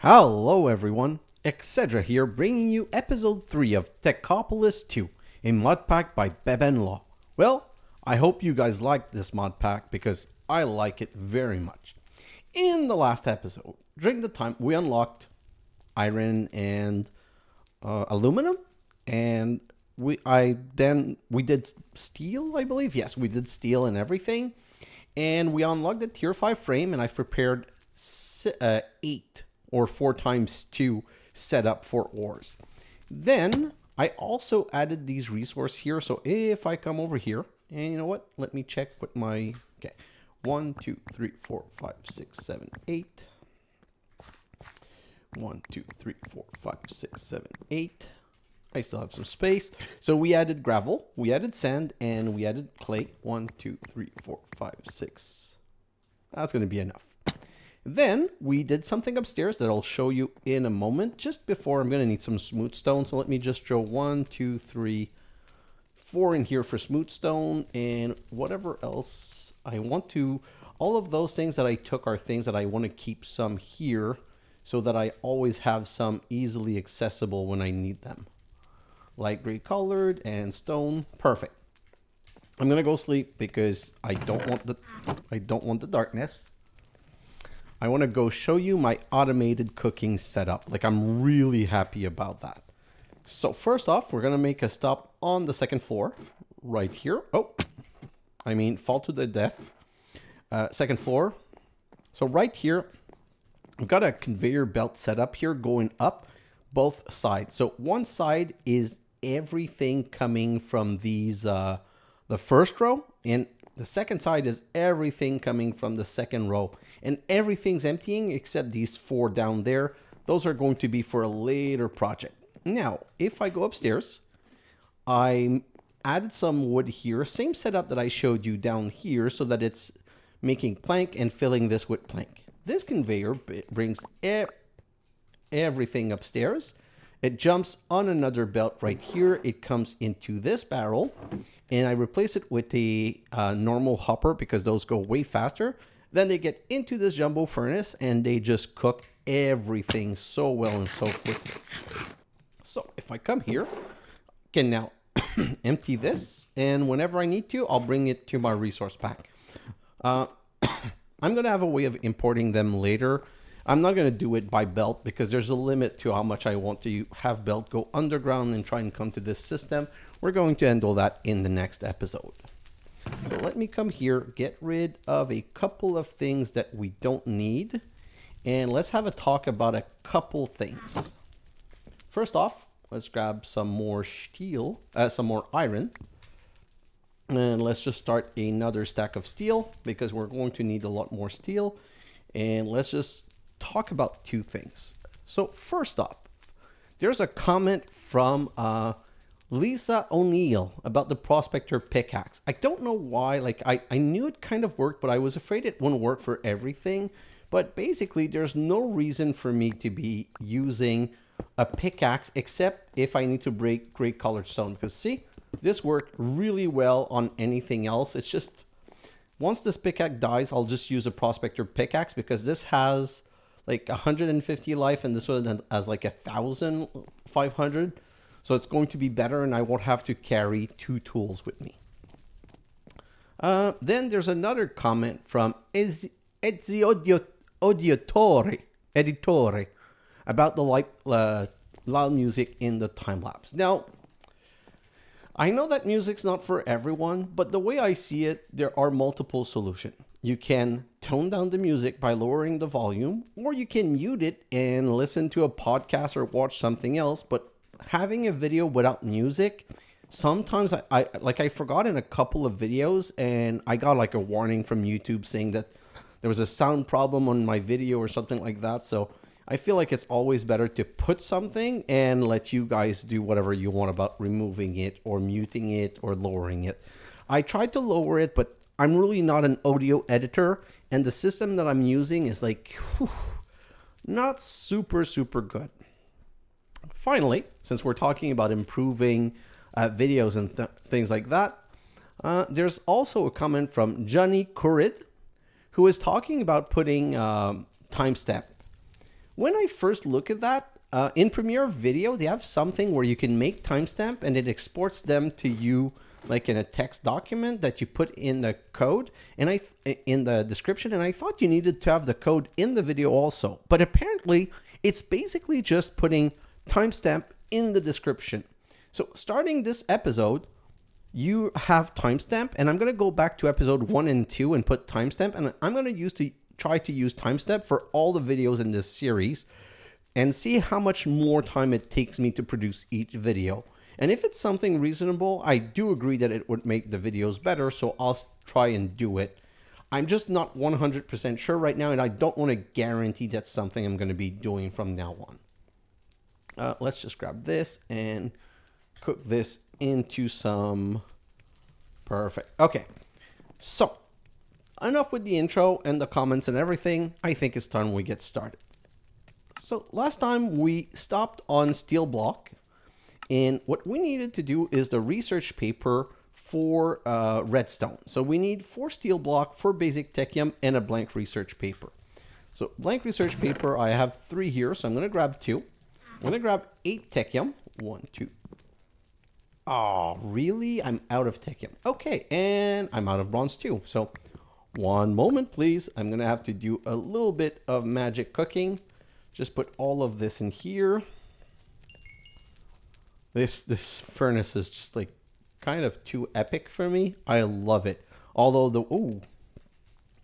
Hello everyone, xHedra here, bringing you episode 3 of Techopolis 2, a mod pack by benbenlaw. Well, I hope you guys like this mod pack because I like it very much. In the last episode, during the time, we unlocked iron and aluminum, and we did steel, I believe. Yes, we did steel and everything, and we unlocked the tier 5 frame, and I've prepared 8 or 4 times 2 setup for ores. Then I also added these resources here. So if I come over here, and you know what? Let me check what my 1, 2, 3, 4, 5, 6, 7, 8. 1, 2, 3, 4, 5, 6, 7, 8. I still have some space. So we added gravel, we added sand, and we added clay. 1, 2, 3, 4, 5, 6. That's going to be enough. Then we did something upstairs that I'll show you in a moment. Just before, I'm going to need some smooth stone. So let me just throw 1, 2, 3, 4 in here for smooth stone, and whatever else I want to. All of those things that I took are things that I want to keep some here so that I always have some easily accessible when I need them. Light gray colored and stone. Perfect. I'm going to go sleep because I don't want the darkness. I want to go show you my automated cooking setup. Like, I'm really happy about that. So first off, we're going to make a stop on the second floor right here. Fall to the death. Second floor. So right here, I've got a conveyor belt set up here going up both sides. So one side is everything coming from these, the first row, and the second side is everything coming from the second row, and everything's emptying except these 4 down there. Those are going to be for a later project. Now, if I go upstairs, I added some wood here, same setup that I showed you down here, so that it's making plank and filling this with plank. This conveyor brings everything upstairs. It jumps on another belt right here. It comes into this barrel, and I replace it with a normal hopper because those go way faster. Then they get into this jumbo furnace, and they just cook everything so well and so quickly. So if I come here, I can now empty this, and whenever I need to, I'll bring it to my resource pack. I'm going to have a way of importing them later. I'm not going to do it by belt because there's a limit to how much I want to have belt go underground and try and come to this system. We're going to handle that in the next episode. So let me come here, get rid of a couple of things that we don't need, and let's have a talk about a couple things. First off, let's grab some more steel, some more iron. And let's just start another stack of steel because we're going to need a lot more steel. And let's just talk about 2 things. So first off, there's a comment from Lisa O'Neill about the Prospector Pickaxe. I don't know why. Like, I knew it kind of worked, but I was afraid it wouldn't work for everything. But basically, there's no reason for me to be using a pickaxe except if I need to break gray colored stone. Because see, this worked really well on anything else. It's just, once this pickaxe dies, I'll just use a Prospector Pickaxe because this has like 150 life and this one has like 1,500. So it's going to be better, and I won't have to carry 2 tools with me. Then there's another comment from xHedra Editore about the loud music in the time lapse. Now, I know that music's not for everyone, but the way I see it, there are multiple solutions. You can tone down the music by lowering the volume, or you can mute it and listen to a podcast or watch something else. But having a video without music, sometimes I forgot in a couple of videos, and I got like a warning from YouTube saying that there was a sound problem on my video or something like that. So I feel like it's always better to put something and let you guys do whatever you want about removing it or muting it or lowering it. I tried to lower it, but I'm really not an audio editor, and the system that I'm using is like, not super good. Finally, since we're talking about improving videos and things like that, there's also a comment from Johnny Currid, who is talking about putting timestamp when I first look at that, in Premiere Video, they have something where you can make timestamp and it exports them to you like in a text document that you put in the code and in the description. And I thought you needed to have the code in the video also, but apparently it's basically just putting timestamp in the description. So starting this episode, you have timestamp, and I'm going to go back to episode 1 and 2 and put timestamp, and I'm going to try to use timestamp for all the videos in this series and see how much more time it takes me to produce each video. And if it's something reasonable, I do agree that it would make the videos better, so I'll try and do it. I'm just not 100% sure right now, and I don't want to guarantee that's something I'm going to be doing from now on. Let's just grab this and cook this into some... Perfect. Okay, so enough with the intro and the comments and everything. I think it's time we get started. So last time we stopped on steel block, and what we needed to do is the research paper for redstone. So we need 4 steel block, 4 basic technium, and a blank research paper. So blank research paper, I have 3 here, so I'm going to grab 2. I'm going to grab 8 technium. 1, 2. Oh, really? I'm out of technium. Okay, and I'm out of bronze too. So one moment, please. I'm going to have to do a little bit of magic cooking. Just put all of this in here. This furnace is just like kind of too epic for me. I love it. Although the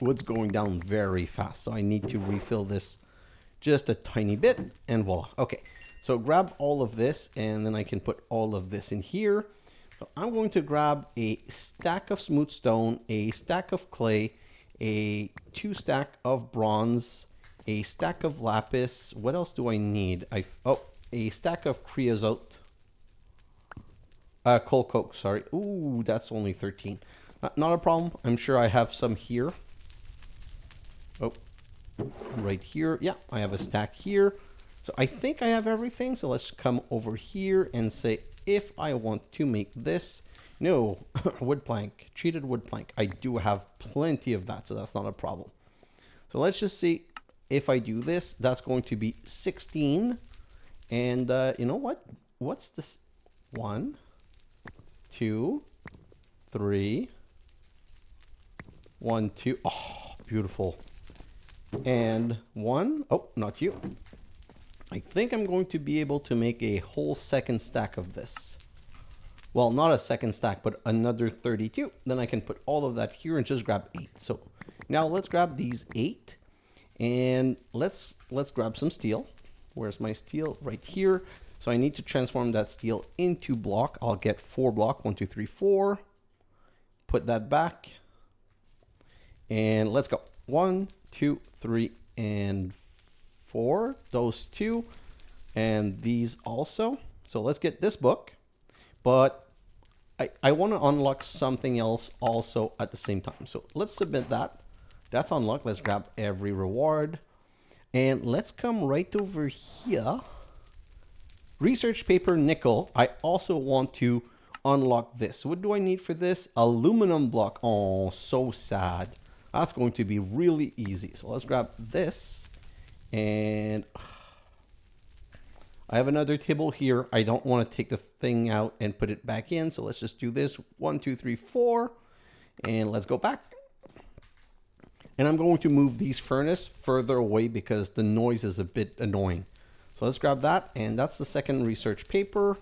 wood's going down very fast, so I need to refill this just a tiny bit, and voila. Okay, so grab all of this, and then I can put all of this in here. So I'm going to grab a stack of smooth stone, a stack of clay, a 2 stack of bronze, a stack of lapis. What else do I need? A stack of creosote. Coal coke, sorry. Ooh, that's only 13. Not a problem. I'm sure I have some here. Oh, right here. Yeah, I have a stack here. So I think I have everything. So let's come over here and say, if I want to make this, no, wood plank, treated wood plank. I do have plenty of that, so that's not a problem. So let's just see if I do this, that's going to be 16. And you know what? What's this? 1, 2, 3, 1, 2. Oh, beautiful. And 1. Oh, not you. I think I'm going to be able to make a whole second stack of this. Well, not a second stack, but another 32. Then I can put all of that here and just grab 8. So now let's grab these 8 and let's grab some steel. Where's my steel? Right here. So I need to transform that steel into block. I'll get 4 block. 1, 2, 3, 4. Put that back. And let's go. 1, 2, 3, and 4. Those 2. And these also. So let's get this book. But I want to unlock something else also at the same time. So let's submit that. That's unlocked. Let's grab every reward. And let's come right over here. Research paper nickel. I also want to unlock this. What do I need for this? Aluminum block. Oh, so sad. That's going to be really easy. So let's grab this. And I have another table here. I don't want to take the thing out and put it back in. So let's just do this. 1, 2, 3, 4. And let's go back. And I'm going to move these furnace further away because the noise is a bit annoying. So let's grab that. And that's the second research paper.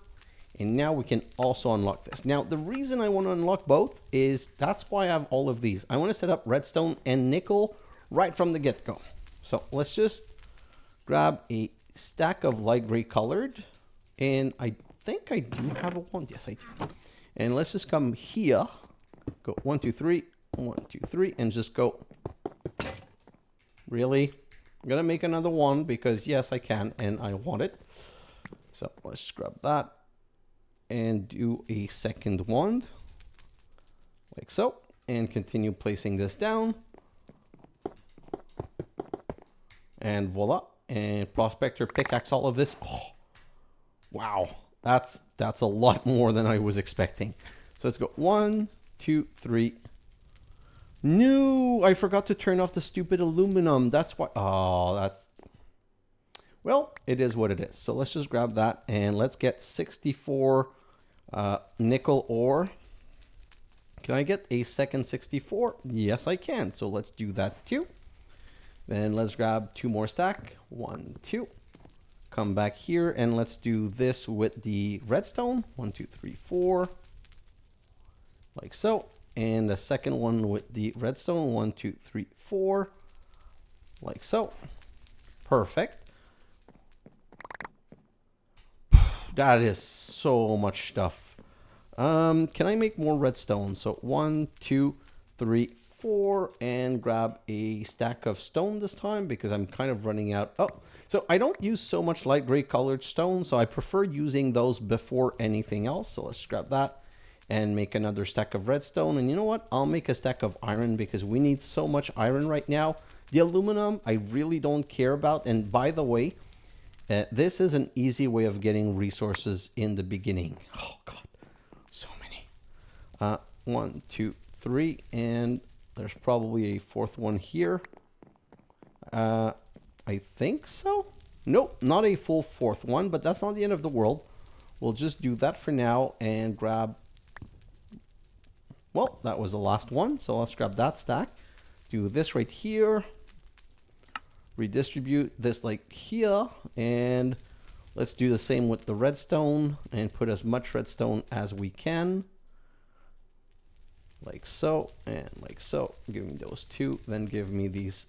And now we can also unlock this. Now, the reason I want to unlock both is that's why I have all of these. I want to set up redstone and nickel right from the get-go. So let's just grab a stack of light gray colored. And I think I do have a one. Yes, I do. And let's just come here. Go 1, 2, 3. 1, 2, 3. And just go. Really? I'm going to make another one because, yes, I can. And I want it. So let's just grab that. And do a second one. Like so. And continue placing this down. And voila. And Prospector Pickaxe all of this. Oh, wow. That's a lot more than I was expecting. So let's go 1, 2, 3. No, I forgot to turn off the stupid aluminum. That's why. Oh, that's. Well, it is what it is. So let's just grab that and let's get 64 nickel ore. Can I get a second 64? Yes, I can. So let's do that too. Then let's grab 2 more stack. 1, 2. Come back here and let's do this with the redstone. 1, 2, 3, 4. Like so. And the second one with the redstone. 1, 2, 3, 4. Like so. Perfect. That is so much stuff. Can I make more redstone? So 1, 2, 3, 4, and grab a stack of stone this time because I'm kind of running out. Oh, so I don't use so much light gray colored stone, so I prefer using those before anything else. So let's grab that and make another stack of redstone. And you know what? I'll make a stack of iron because we need so much iron right now. The aluminum, I really don't care about. And by the way, this is an easy way of getting resources in the beginning. Oh, God. So many. 1, 2, 3, and there's probably a 4th one here. I think so. Nope, not a full 4th one, but that's not the end of the world. We'll just do that for now and grab... Well, that was the last one, so let's grab that stack. Do this right here. Redistribute this like here, and let's do the same with the redstone and put as much redstone as we can. Like so, and like so. Give me those 2, then give me these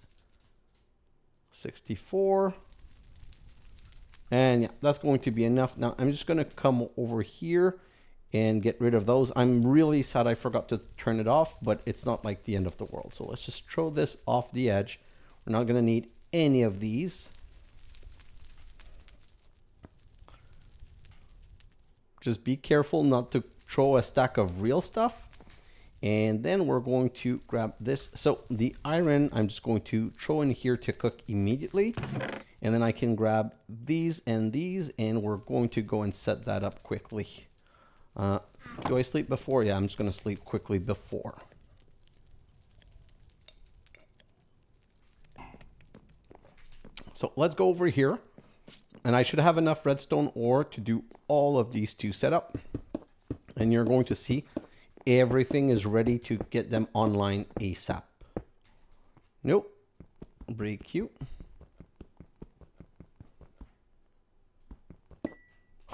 64. And yeah, that's going to be enough. Now I'm just going to come over here and get rid of those. I'm really sad I forgot to turn it off, but it's not like the end of the world. So let's just throw this off the edge. We're not going to need any of these. Just be careful not to throw a stack of real stuff. And then we're going to grab this. So the iron, I'm just going to throw in here to cook immediately. And then I can grab these, and we're going to go and set that up quickly. Do I sleep before? Yeah, I'm just going to sleep quickly before. So let's go over here, and I should have enough redstone ore to do all of these 2 setup. And you're going to see everything is ready to get them online ASAP. Nope. Break you.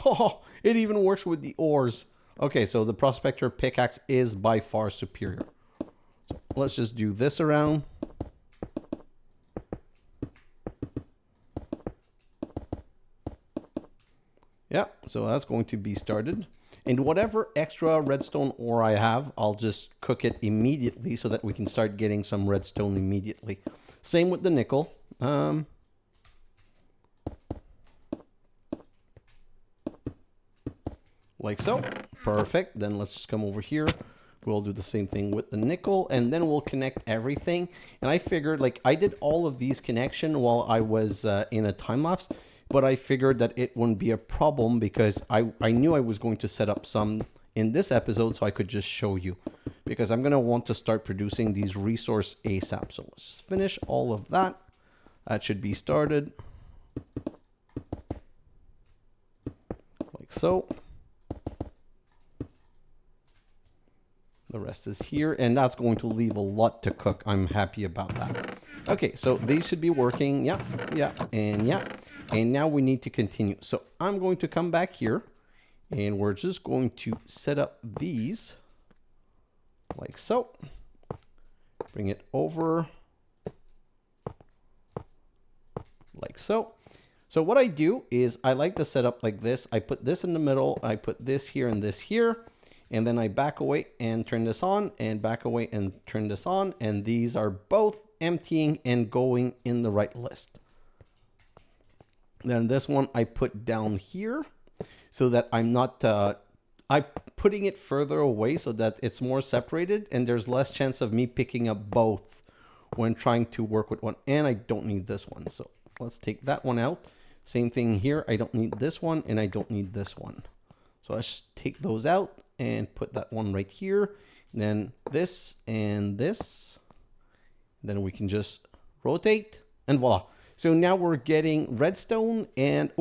Oh, it even works with the ores. Okay, so the Prospector Pickaxe is by far superior. So let's just do this around. Yeah, so that's going to be started. And whatever extra redstone ore I have, I'll just cook it immediately so that we can start getting some redstone immediately. Same with the nickel. Like so. Perfect. Then let's just come over here. We'll do the same thing with the nickel, and then we'll connect everything. And I figured, like, I did all of these connection while I was in a time lapse. But I figured that it wouldn't be a problem because I knew I was going to set up some in this episode so I could just show you. Because I'm going to want to start producing these resource ASAP. So let's just finish all of that. That should be started. Like so. The rest is here, and that's going to leave a lot to cook. I'm happy about that. Okay, so these should be working. Yeah, yeah, and yeah. And now we need to continue. So I'm going to come back here, and we're just going to set up these like so. Bring it over like so. So what I do is I like to set up like this. I put this in the middle. I put this here and this here. And then I back away and turn this on, and back away and turn this on. And these are both emptying and going in the right list. Then this one I put down here so that I'm not, I'm putting it further away so that it's more separated and there's less chance of me picking up both when trying to work with one. And I don't need this one. So let's take that one out. Same thing here. I don't need this one and I don't need this one. So let's just take those out and put that one right here. Then this and this. Then we can just rotate and voila. So now we're getting redstone and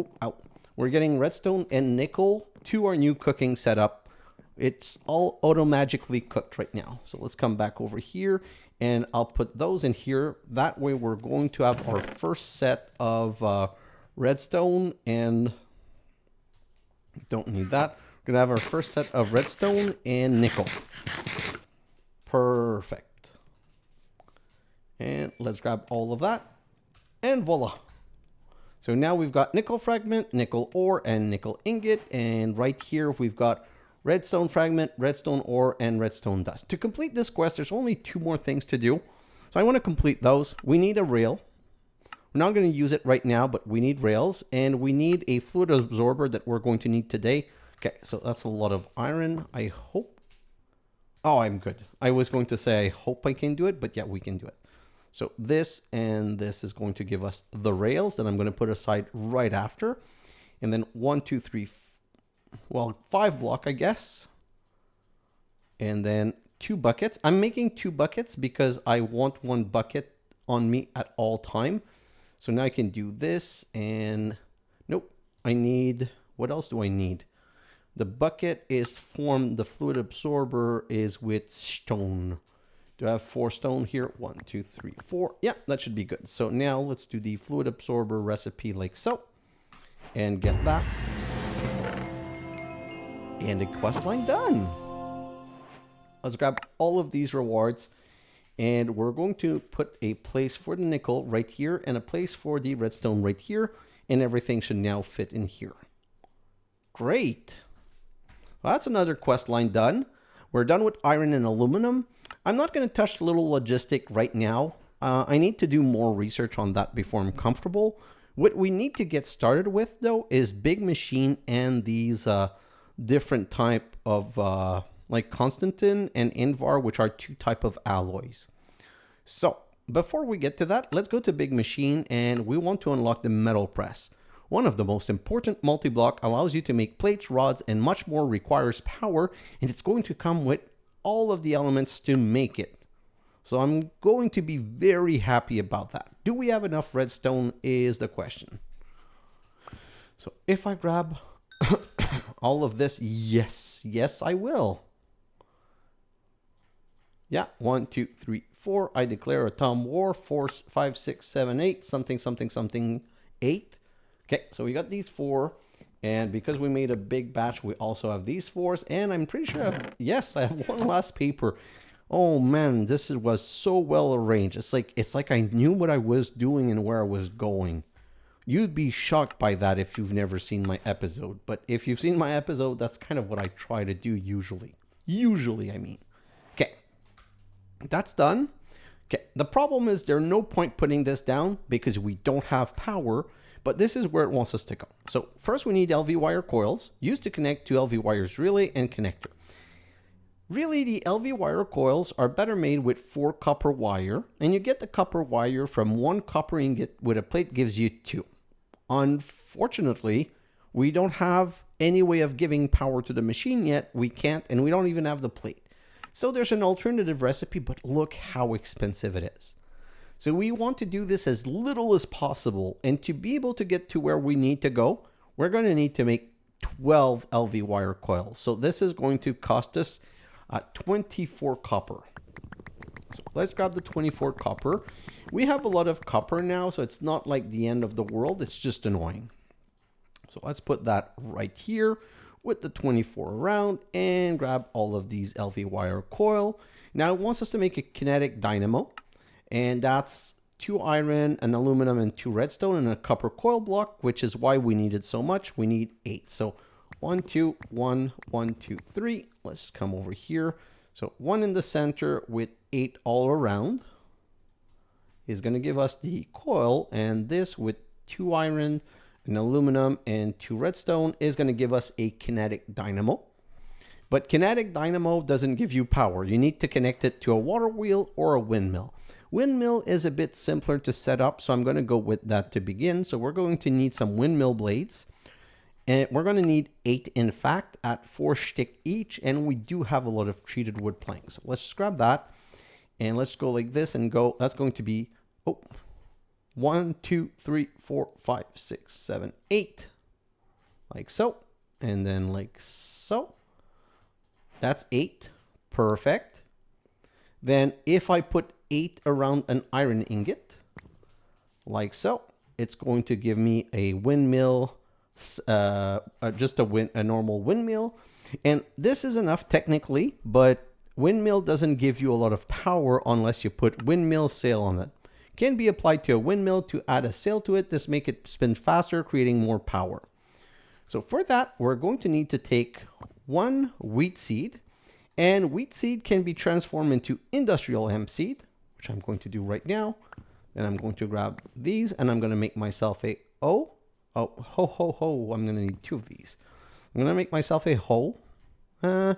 we're getting redstone and nickel to our new cooking setup. It's all auto-magically cooked right now. So let's come back over here and I'll put those in here. That way we're going to have our first set of redstone and don't need that. We're gonna have our first set of redstone and nickel. Perfect. And let's grab all of that and voila. So now we've got nickel fragment, nickel ore, and nickel ingot. And right here, we've got redstone fragment, redstone ore, and redstone dust. To complete this quest, there's only 2 more things to do. So I want to complete those. We need a rail. We're not going to use it right now, but we need rails. And we need a fluid absorber that we're going to need today. Okay, so that's a lot of iron. I hope. Oh, I'm good. I was going to say I hope I can do it, but yeah, we can do it. So this and this is going to give us the rails that I'm going to put aside right after. And then 1, 2, 3, well, 5 block, I guess. And then 2 buckets. I'm making 2 buckets because I want 1 bucket on me at all time. So now I can do this and nope, I need, what else do I need? The bucket is formed, the fluid absorber is with stone. Do I have 4 stone here? 1, 2, 3, 4. Yeah, that should be good. So now let's do the fluid absorber recipe like so. And get that. And the quest line done. Let's grab all of these rewards. And we're going to put a place for the nickel right here. And a place for the redstone right here. And everything should now fit in here. Great. Well, that's another quest line done. We're done with iron and aluminum. I'm not going to touch the little logistic right now. I need to do more research on that before I'm comfortable. What we need to get started with, though, is big machine and these different type of like Constantan and Invar, which are 2 type of alloys. So before we get to that, let's go to big machine and we want to unlock the metal press. One of the most important multi-block, allows you to make plates, rods, and much more, requires power, and it's going to come with all of the elements to make it. So I'm going to be very happy about that. Do we have enough redstone is the question. So if I grab all of this, yes, I will. Yeah, 1, 2, 3, 4. I declare a Tom War. 4, 5, 6, 7, 8. Something, 8. Okay, so we got these 4. And because we made a big batch, we also have these 4s. And I'm pretty sure, yes, I have 1 last paper. Oh man, this was so well arranged. It's like I knew what I was doing and where I was going. You'd be shocked by that if you've never seen my episode. But if you've seen my episode, that's kind of what I try to do usually. Usually, I mean. Okay, that's done. Okay, the problem is there's no point putting this down because we don't have power. But this is where it wants us to go. So first we need LV wire coils used to connect to LV wires relay and connector. Really, the LV wire coils are better made with 4 copper wire, and you get the copper wire from 1 copper ingot with a plate gives you 2. Unfortunately, we don't have any way of giving power to the machine yet. We can't, and we don't even have the plate. So there's an alternative recipe, but look how expensive it is. So we want to do this as little as possible. And to be able to get to where we need to go, we're going to need to make 12 LV wire coils. So this is going to cost us 24 copper. So let's grab the 24 copper. We have a lot of copper now, so it's not like the end of the world. It's just annoying. So let's put that right here with the 24 around and grab all of these LV wire coil. Now it wants us to make a kinetic dynamo. And that's 2 iron, an aluminum, and 2 redstone, and a copper coil block, which is why we needed so much. We need 8. So 1, 2, 1, 1, 2, 3. Let's come over here. So 1 in the center with 8 all around is going to give us the coil. And this with 2 iron, an aluminum, and 2 redstone is going to give us a kinetic dynamo. But kinetic dynamo doesn't give you power. You need to connect it to a water wheel or a windmill. Windmill is a bit simpler to set up, so I'm going to go with that to begin. So we're going to need some windmill blades. And we're going to need 8, in fact, at 4 stick each. And we do have a lot of treated wood planks. So let's just grab that. And let's go like this and go. That's going to be 1, 2, 3, 4, 5, 6, 7, 8. Like so. And then like so. That's 8. Perfect. Then if I put 8 around an iron ingot, like so, it's going to give me a windmill, just a normal windmill. And this is enough technically, but windmill doesn't give you a lot of power unless you put windmill sail on it. Can be applied to a windmill to add a sail to it. This make it spin faster, creating more power. So for that, we're going to need to take 1 wheat seed, and wheat seed can be transformed into industrial hemp seed, which I'm going to do right now. Then I'm going to grab these, and I'm going to make myself a ho. I'm going to need 2 of these. I'm going to make myself a hoe. I'm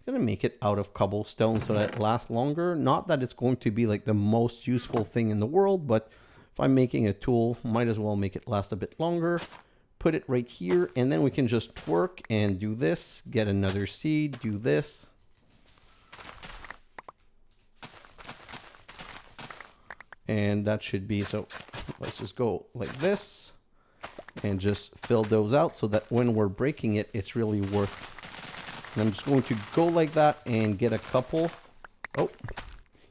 going to make it out of cobblestone so that it lasts longer. Not that it's going to be like the most useful thing in the world, but if I'm making a tool, might as well make it last a bit longer. Put it right here, and then we can just work and do this. Get another seed, do this. And that should be, so let's just go like this and just fill those out so that when we're breaking it, it's really worth. And I'm just going to go like that and get a couple. Oh,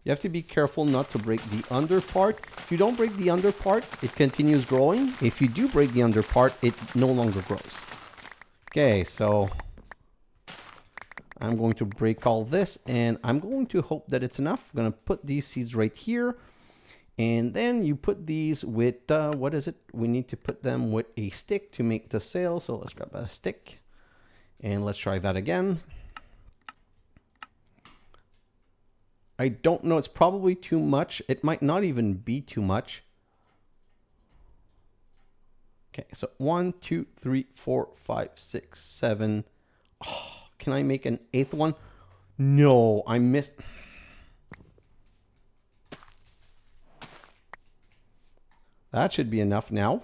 you have to be careful not to break the under part. If you don't break the under part, it continues growing. If you do break the under part, it no longer grows. Okay, so I'm going to break all this, and I'm going to hope that it's enough. I'm going to put these seeds right here. And then you put these with, what is it? We need to put them with a stick to make the sail. So let's grab a stick and let's try that again. I don't know. It's probably too much. It might not even be too much. Okay, so 1, 2, 3, 4, 5, 6, 7. Oh, can I make an 8th one? No, I missed. That should be enough now.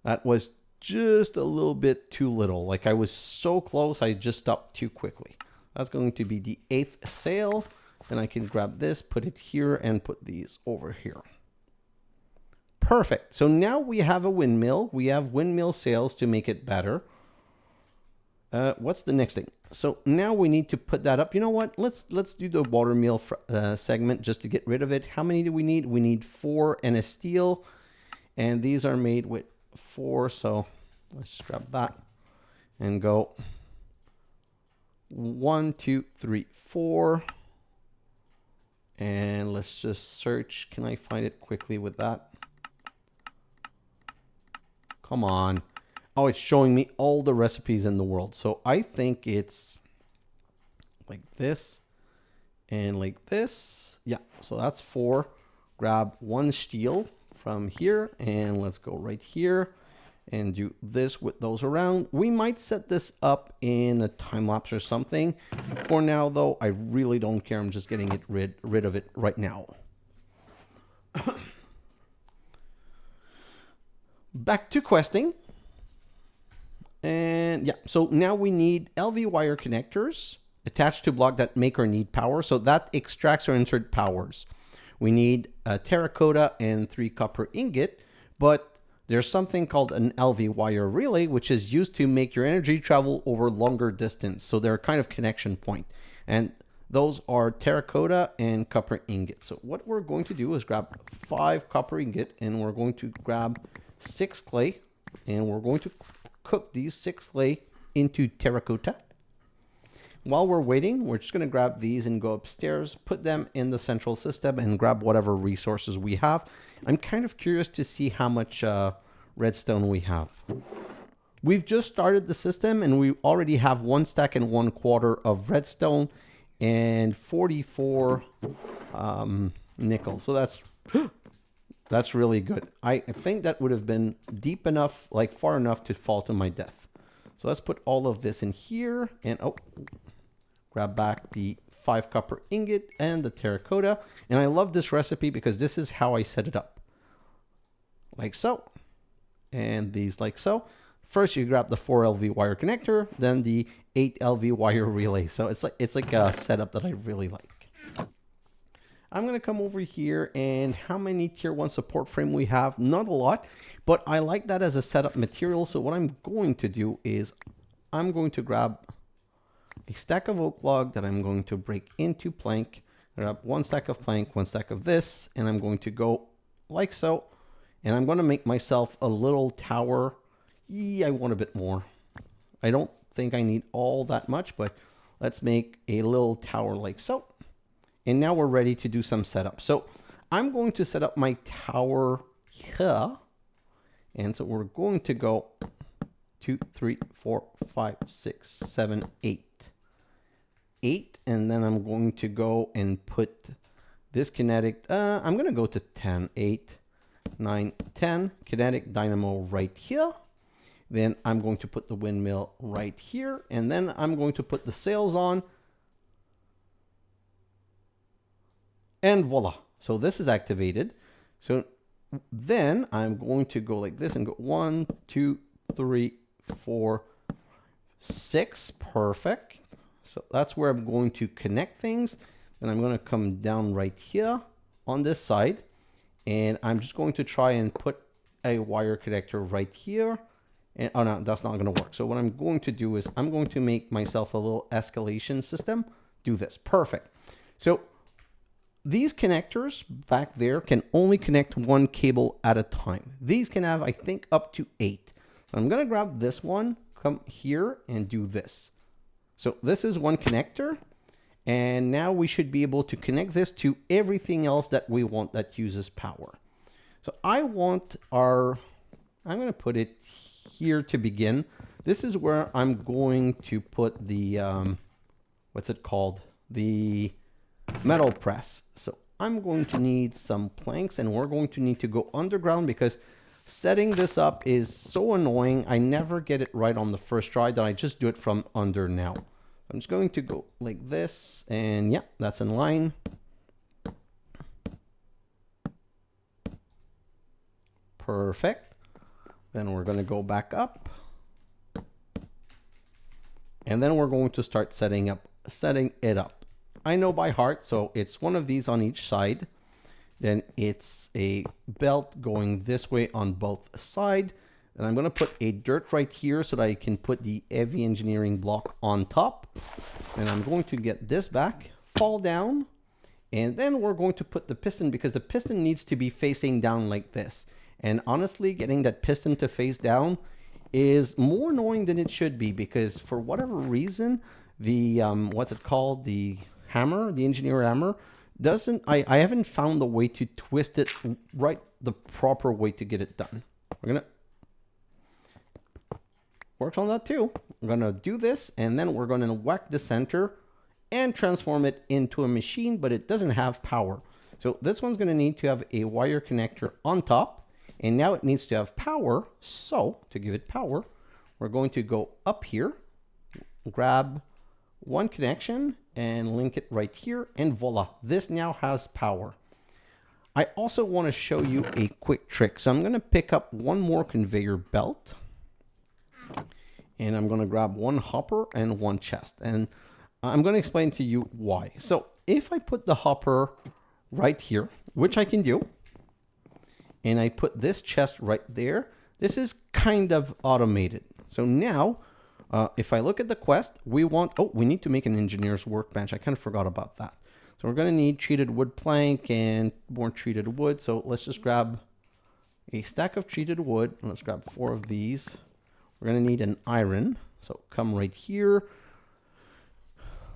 That was just a little bit too little. Like I was so close, I just stopped too quickly. That's going to be the 8th sail. And I can grab this, put it here, and put these over here. Perfect. So now we have a windmill. We have windmill sails to make it better. What's the next thing? So now we need to put that up. You know what? Let's do the watermill segment just to get rid of it. How many do we need? We need 4 and a steel. And these are made with 4. So let's just grab that and go 1, 2, 3, 4. And let's just search. Can I find it quickly with that? Come on. Oh, it's showing me all the recipes in the world. So I think it's like this and like this. Yeah, so that's 4. Grab 1 steel from here and let's go right here and do this with those around. We might set this up in a time lapse or something. For now though, I really don't care. I'm just getting it rid of it right now. Back to questing. And yeah, so now we need LV wire connectors attached to block that make or need power. So that extracts or insert powers. We need a terracotta and 3 copper ingot, but there's something called an LV wire relay, which is used to make your energy travel over longer distance. So they're a kind of connection point. And those are terracotta and copper ingot. So what we're going to do is grab 5 copper ingot and we're going to grab 6 clay and we're going to cook these 6 clay into terracotta. While we're waiting, we're just going to grab these and go upstairs, put them in the central system and grab whatever resources we have. I'm kind of curious to see how much redstone we have. We've just started the system and we already have 1 stack and 1/4 of redstone and 44 nickel. So that's really good. I think that would have been deep enough, like far enough to fall to my death. So let's put all of this in here and grab back the 5 copper ingot and the terracotta. And I love this recipe because this is how I set it up. Like so. And these like so. First you grab the 4 LV wire connector, then the 8 LV wire relay. So it's like a setup that I really like. I'm going to come over here, and how many tier 1 support frame we have? Not a lot, but I like that as a setup material. So what I'm going to do is I'm going to grab a stack of oak log that I'm going to break into plank, grab one stack of plank, one stack of this, and I'm going to go like so. And I'm going to make myself a little tower. I want a bit more. I don't think I need all that much, but let's make a little tower like so. And now we're ready to do some setup. So I'm going to set up my tower here. And so we're going to go 2, 3, 4, 5, 6, 7, 8. 8. And then I'm going to go and put this kinetic, I'm going to go to 10, 8, 9, 10. Kinetic Dynamo right here. Then I'm going to put the windmill right here. And then I'm going to put the sails on. And voila. So this is activated. So then I'm going to go like this and go 1, 2, 3, 4, 6. Perfect. So that's where I'm going to connect things. And I'm going to come down right here on this side. And I'm just going to try and put a wire connector right here. And oh no, that's not going to work. So what I'm going to do is I'm going to make myself a little escalation system. Do this. Perfect. So these connectors back there can only connect one cable at a time. These can have, I think, up to 8. I'm going to grab this one, come here and do this. So this is one connector. And now we should be able to connect this to everything else that we want that uses power. So I'm going to put it here to begin. This is where I'm going to put the, what's it called? The metal press. So I'm going to need some planks, and we're going to need to go underground because setting this up is so annoying. I never get it right on the first try, that I just do it from under now. I'm just going to go like this, and yeah, that's in line. Perfect. Then we're going to go back up. And then we're going to start setting it up. I know by heart, so it's one of these on each side. Then it's a belt going this way on both sides. And I'm going to put a dirt right here so that I can put the heavy engineering block on top. And I'm going to get this back, fall down. And then we're going to put the piston, because the piston needs to be facing down like this. And honestly, getting that piston to face down is more annoying than it should be, because for whatever reason, the, what's it called? The hammer, the engineer hammer, I haven't found the way to twist it right, the proper way to get it done. We're going to work on that too. We're going to do this, and then we're going to whack the center and transform it into a machine, but it doesn't have power. So this one's going to need to have a wire connector on top, and now it needs to have power. So to give it power, we're going to go up here, grab one connection and link it right here, and voila, this now has power. I also want to show you a quick trick. So I'm going to pick up one more conveyor belt, and I'm going to grab one hopper and one chest, and I'm going to explain to you why. So if I put the hopper right here, which I can do, and I put this chest right there, this is kind of automated. So now if I look at the quest, we need to make an engineer's workbench. I kind of forgot about that. So we're going to need treated wood plank and more treated wood. So let's just grab a stack of treated wood. Let's grab 4 of these. We're going to need an iron. So come right here.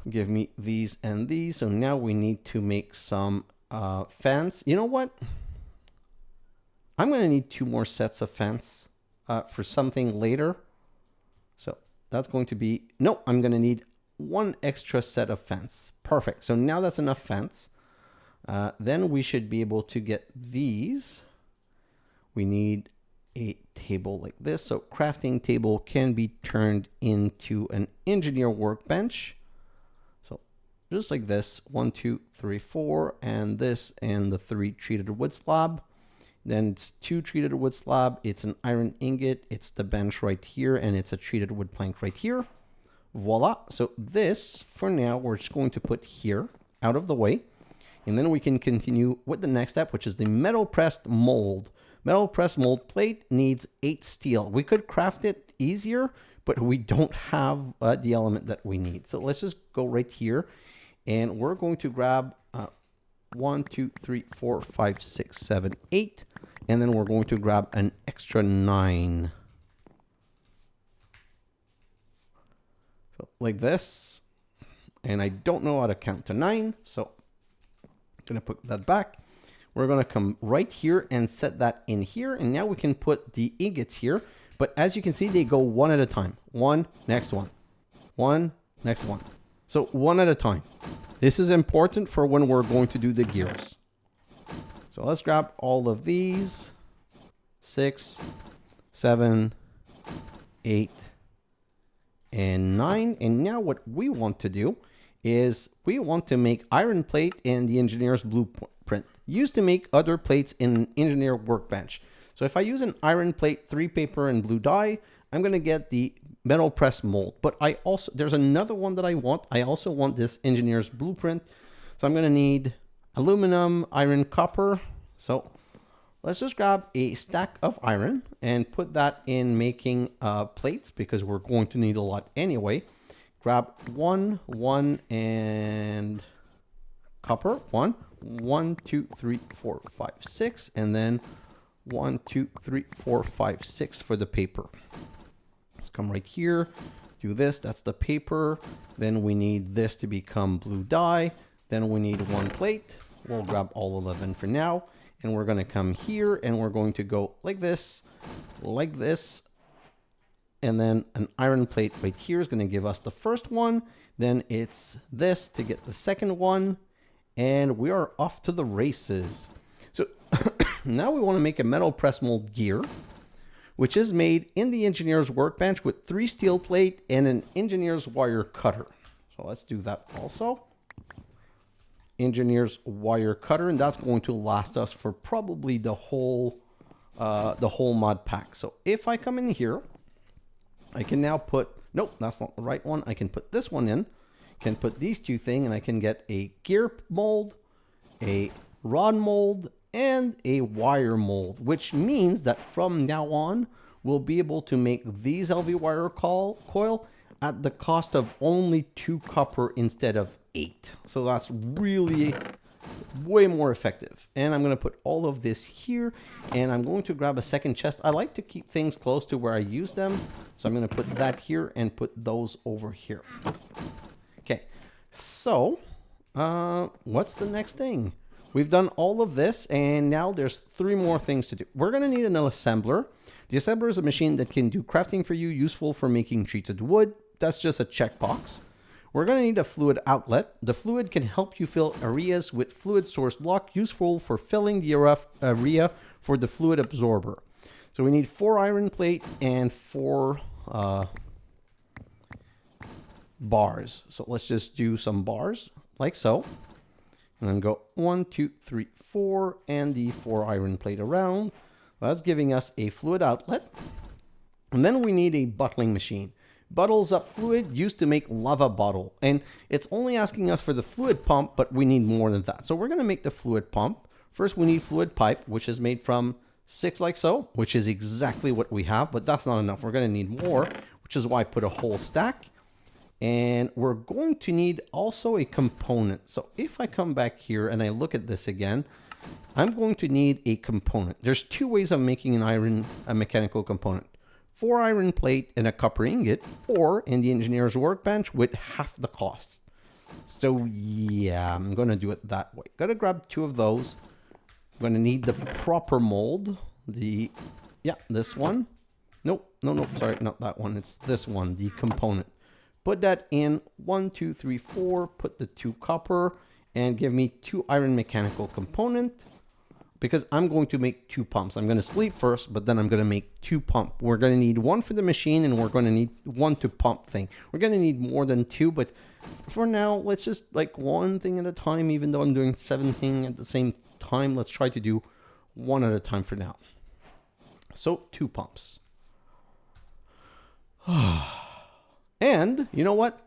Give me these and these. So now we need to make some fence. You know what? I'm going to need 2 more sets of fence for something later. So that's going to be, no, I'm going to need 1 extra set of fence. Perfect. So now that's enough fence. Then we should be able to get these. We need a table like this. So crafting table can be turned into an engineer workbench. So just like this, 1, 2, 3, 4, and this, and the 3 treated wood slab. Then it's 2 treated wood slab. It's an iron ingot. It's the bench right here, and it's a treated wood plank right here. Voila. So this, for now, we're just going to put here out of the way. And then we can continue with the next step, which is the metal pressed mold. Metal pressed mold plate needs 8 steel. We could craft it easier, but we don't have the element that we need. So let's just go right here, and we're going to grab 1, 2, 3, 4, 5, 6, 7, 8, and then we're going to grab an extra 9. So like this, and I don't know how to count to 9, so I'm gonna put that back. We're gonna come right here and set that in here, and now we can put the ingots here. But as you can see, they go one at a time. One, next one. One, next one. So one at a time. This is important for when we're going to do the gears. So let's grab all of these. 6, 7, 8, and 9. And now what we want to do is we want to make iron plate in the engineer's blueprint, used to make other plates in engineer workbench. So if I use an iron plate, 3 paper, and blue dye, I'm going to get the metal press mold. But I also, there's another one that I want. I also want this engineer's blueprint. So I'm going to need aluminum, iron, copper. So let's just grab a stack of iron and put that in making plates, because we're going to need a lot anyway. Grab 1, 1, and copper. 1, 1, 2, 3, 4, 5, 6, and then 1, 2, 3, 4, 5, 6 for the paper. Let's come right here, do this. That's the paper. Then we need this to become blue dye. Then we need 1 plate. We'll grab all 11 for now. And we're going to come here and we're going to go like this, and then an iron plate right here is going to give us the first one. Then it's this to get the second one, and we are off to the races. So now we want to make a metal press mold gear, which is made in the engineer's workbench with 3 steel plate and an engineer's wire cutter. So let's do that also. Engineer's wire cutter, and that's going to last us for probably the whole mod pack. So if I come in here, I can now put, nope, that's not the right one. I can put this one in, can put these 2 things, and I can get a gear mold, a rod mold, and a wire mold, which means that from now on, we'll be able to make these LV wire coil at the cost of only 2 copper instead of 8. So that's really way more effective. And I'm going to put all of this here, and I'm going to grab a second chest. I like to keep things close to where I use them. So I'm going to put that here and put those over here. Okay. So what's the next thing? We've done all of this, and now there's 3 more things to do. We're going to need an assembler. The assembler is a machine that can do crafting for you, useful for making treated wood. That's just a checkbox. We're going to need a fluid outlet. The fluid can help you fill areas with fluid source block, useful for filling the area for the fluid absorber. So we need 4 iron plate and 4 bars. So let's just do some bars like so. And then go 1, 2, 3, 4, and the 4 iron plate around. That's giving us a fluid outlet. And then we need a bottling machine. Bottles up fluid used to make lava bottle. And it's only asking us for the fluid pump, but we need more than that. So we're going to make the fluid pump. First, we need fluid pipe, which is made from 6 like so, which is exactly what we have, but that's not enough. We're going to need more, which is why I put a whole stack. And we're going to need also a component. So if I come back here and I look at this again, I'm going to need a component. There's 2 ways of making a mechanical component. 4 iron plate and a copper ingot, or in the engineer's workbench with half the cost. So yeah, I'm going to do it that way. Got to grab 2 of those. I'm going to need the proper mold. This one. Nope, sorry, not that one. It's this one, the component. Put that in 1, 2, 3, 4. Put the 2 copper and give me 2 iron mechanical component, because I'm going to make 2 pumps. I'm going to sleep first, but then I'm going to make 2 pump. We're going to need 1 for the machine, and we're going to need 1 to pump thing. We're going to need more than 2, but for now, let's just like 1 thing at a time. Even though I'm doing 7 things at the same time, let's try to do 1 at a time for now. So 2 pumps. And you know what?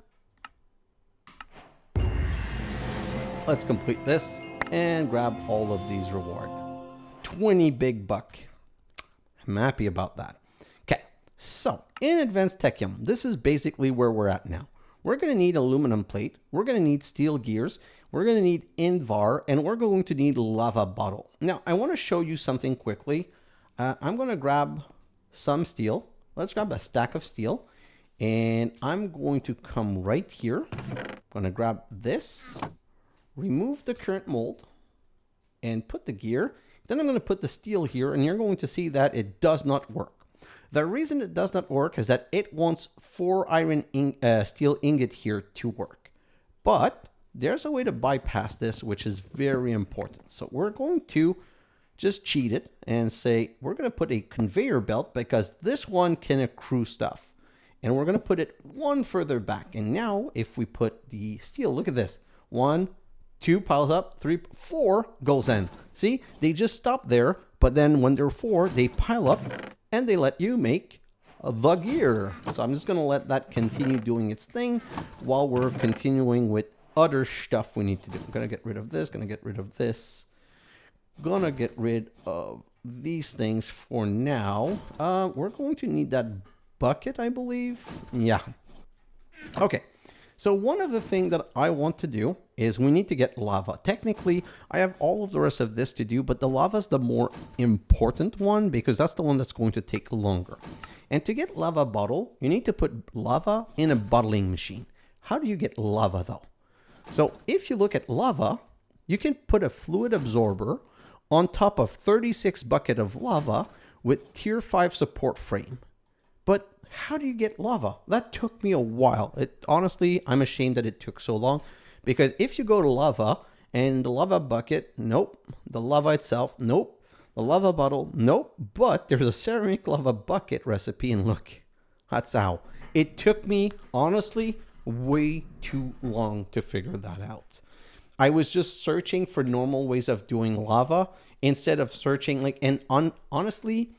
Let's complete this. and grab all of these reward. 20 big buck. I'm happy about that. Okay, so in Advanced Technium, this is basically where we're at now. We're going to need aluminum plate, we're going to need steel gears, we're going to need Invar, and we're going to need lava bottle. Now, I want to show you something quickly. I'm going to grab some steel. Let's grab a stack of steel, and I'm going to come right here. I'm going to grab this, remove the current mold, and put the gear. Then I'm going to put the steel here, and you're going to see that it does not work. The reason it does not work is that it wants 4 iron steel ingot here to work. But there's a way to bypass this, which is very important. So we're going to just cheat it and say, we're going to put a conveyor belt because this one can accrue stuff. And we're going to put it one further back. And now if we put the steel, look at this. 1, 2 piles up, 3, 4 goes in. See, they just stop there. But then when they're 4, they pile up and they let you make the gear. So I'm just going to let that continue doing its thing while we're continuing with other stuff we need to do. I'm going to get rid of this, going to get rid of this. Going to get rid of these things for now. We're going to need that bucket, I believe. Yeah. Okay. So one of the things that I want to do is we need to get lava. Technically, I have all of the rest of this to do, but the lava is the more important one because that's the one that's going to take longer. And to get lava bottle, you need to put lava in a bottling machine. How do you get lava though? So if you look at lava, you can put a fluid absorber on top of 36 bucket of lava with tier 5 support frame. But how do you get lava? That took me a while. Honestly, I'm ashamed that it took so long because if you go to lava and the lava bucket, nope. The lava itself, nope. The lava bottle, nope. But there's a ceramic lava bucket recipe and look, that's how. It took me, honestly, way too long to figure that out. I was just searching for normal ways of doing lava instead of searching honestly,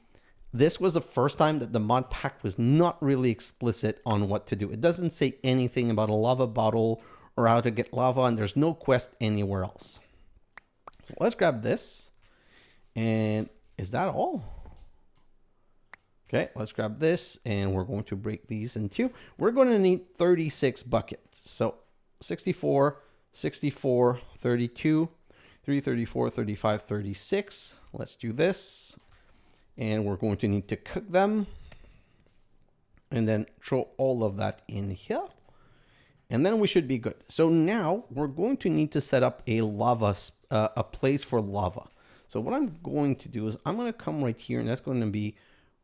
this was the first time that the mod pack was not really explicit on what to do. It doesn't say anything about a lava bottle or how to get lava, and there's no quest anywhere else. So let's grab this. And is that all? Okay, let's grab this, and we're going to break these in two. We're going to need 36 buckets. So 64, 64, 32, 34, 35, 36. Let's do this. And we're going to need to cook them. And then throw all of that in here. And then we should be good. So now we're going to need to set up a lava, a place for lava. So what I'm going to do is I'm going to come right here, and that's going to be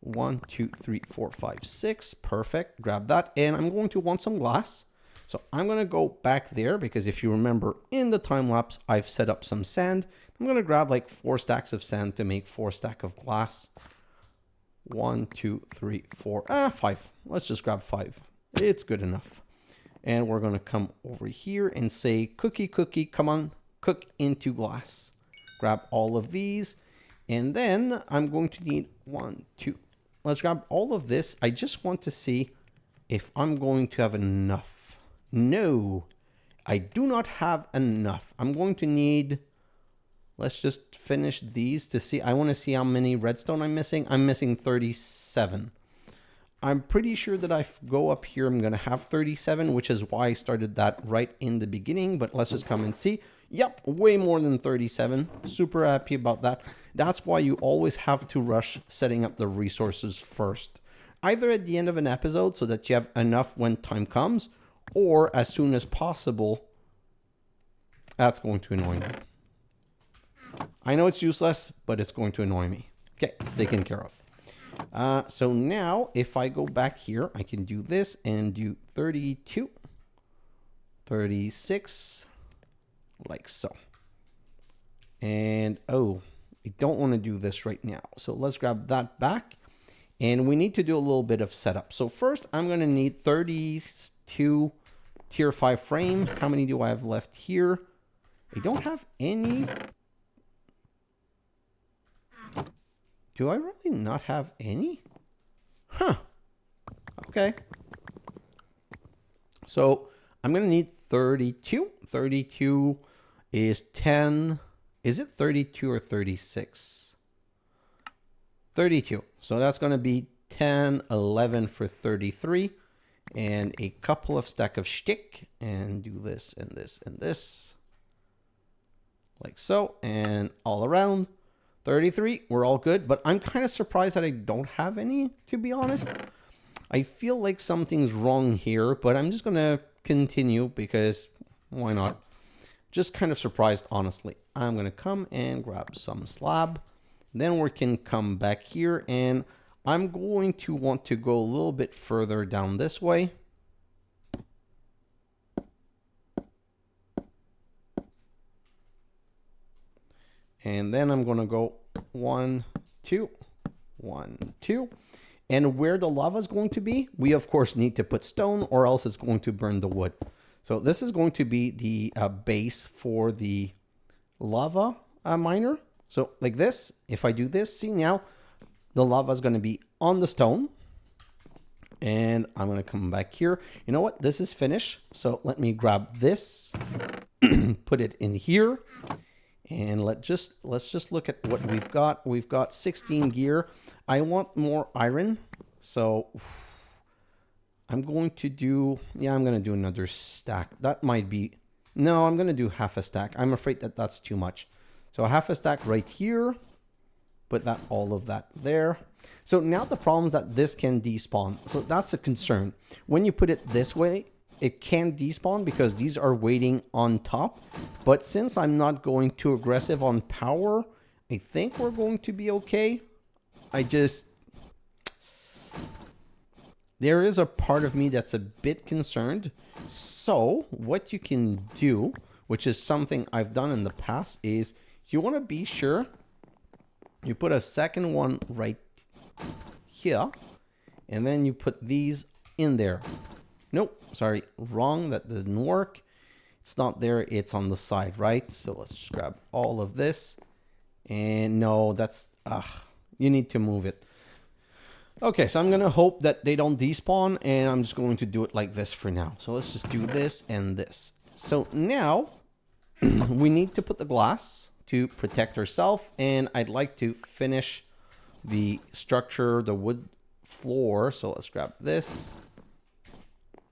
1, 2, 3, 4, 5, 6. Perfect. Grab that. And I'm going to want some glass. So I'm going to go back there because if you remember in the time lapse, I've set up some sand. I'm going to grab like 4 stacks of sand to make 4 stacks of glass. 1, 2, 3, 4, 5. Let's just grab 5. It's good enough. And we're going to come over here and say, cookie, cookie, come on, cook into glass. Grab all of these. And then I'm going to need 1, 2. Let's grab all of this. I just want to see if I'm going to have enough. No, I do not have enough. I'm going to need, let's just finish these to see. I want to see how many redstone I'm missing. I'm missing 37. I'm pretty sure that if I go up here, I'm going to have 37, which is why I started that right in the beginning. But let's just come and see. Yep, way more than 37. Super happy about that. That's why you always have to rush setting up the resources first. Either at the end of an episode so that you have enough when time comes, or as soon as possible. That's going to annoy me. I know it's useless, but it's going to annoy me. Okay, it's taken care of. So now if I go back here, I can do this and do 32, 36, like so. And oh, I don't want to do this right now. So let's grab that back. And we need to do a little bit of setup. So first I'm going to need 32 tier 5 frame. How many do I have left here? I don't have any. Do I really not have any? Huh. Okay. So I'm going to need 32. 32 is 10, is it 32 or 36? 32. So that's going to be 10, 11 for 33. And a couple of stack of stick. And do this and this and this. Like so. And all around. 33. We're all good. But I'm kind of surprised that I don't have any, to be honest. I feel like something's wrong here. But I'm just going to continue because why not? Just kind of surprised, honestly. I'm going to come and grab some slab. Then we can come back here and I'm going to want to go a little bit further down this way. And then I'm going to go 1, 2, 1, 2. And where the lava is going to be, we of course need to put stone or else it's going to burn the wood. So this is going to be the base for the lava miner. So like this, if I do this, see now, the lava is going to be on the stone. And I'm going to come back here. You know what? This is finished. So let me grab this, put it in here. And let's just look at what we've got. We've got 16 gear. I want more iron. So I'm going to do, yeah, I'm going to do another stack. That might be, no, I'm going to do half a stack. I'm afraid that that's too much. So half a stack right here. Put that, all of that there. So now the problem is that this can despawn. So that's a concern. When you put it this way, it can despawn because these are waiting on top. But since I'm not going too aggressive on power, I think we're going to be okay. There is a part of me that's a bit concerned. So what you can do, which is something I've done in the past, is if you want to be sure, you put a second one right here, and then you put these in there. Nope, sorry, wrong, that didn't work. It's not there, it's on the side, right? So let's just grab all of this. And no, that's, you need to move it. Okay, so I'm going to hope that they don't despawn, and I'm just going to do it like this for now. So let's just do this and this. So now we need to put the glass to protect ourselves, and I'd like to finish the structure, the wood floor. So let's grab this,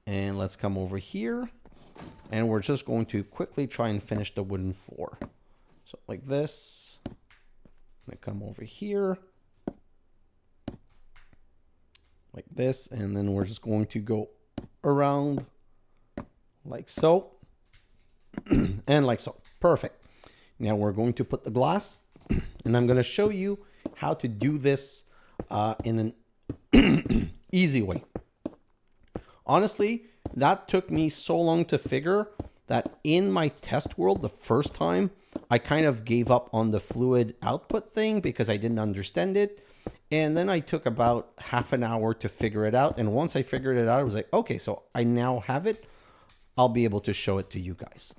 and let's come over here, and we're just going to quickly try and finish the wooden floor. So like this, I'm going to come over here. Like this, and then we're just going to go around like so and like so. Perfect. Now we're going to put the glass, and I'm going to show you how to do this in an easy way. Honestly, that took me so long to figure that in my test world the first time, I kind of gave up on the fluid output thing because I didn't understand it. And then I took about half an hour to figure it out. And once I figured it out, I was like, okay, so I now have it. I'll be able to show it to you guys.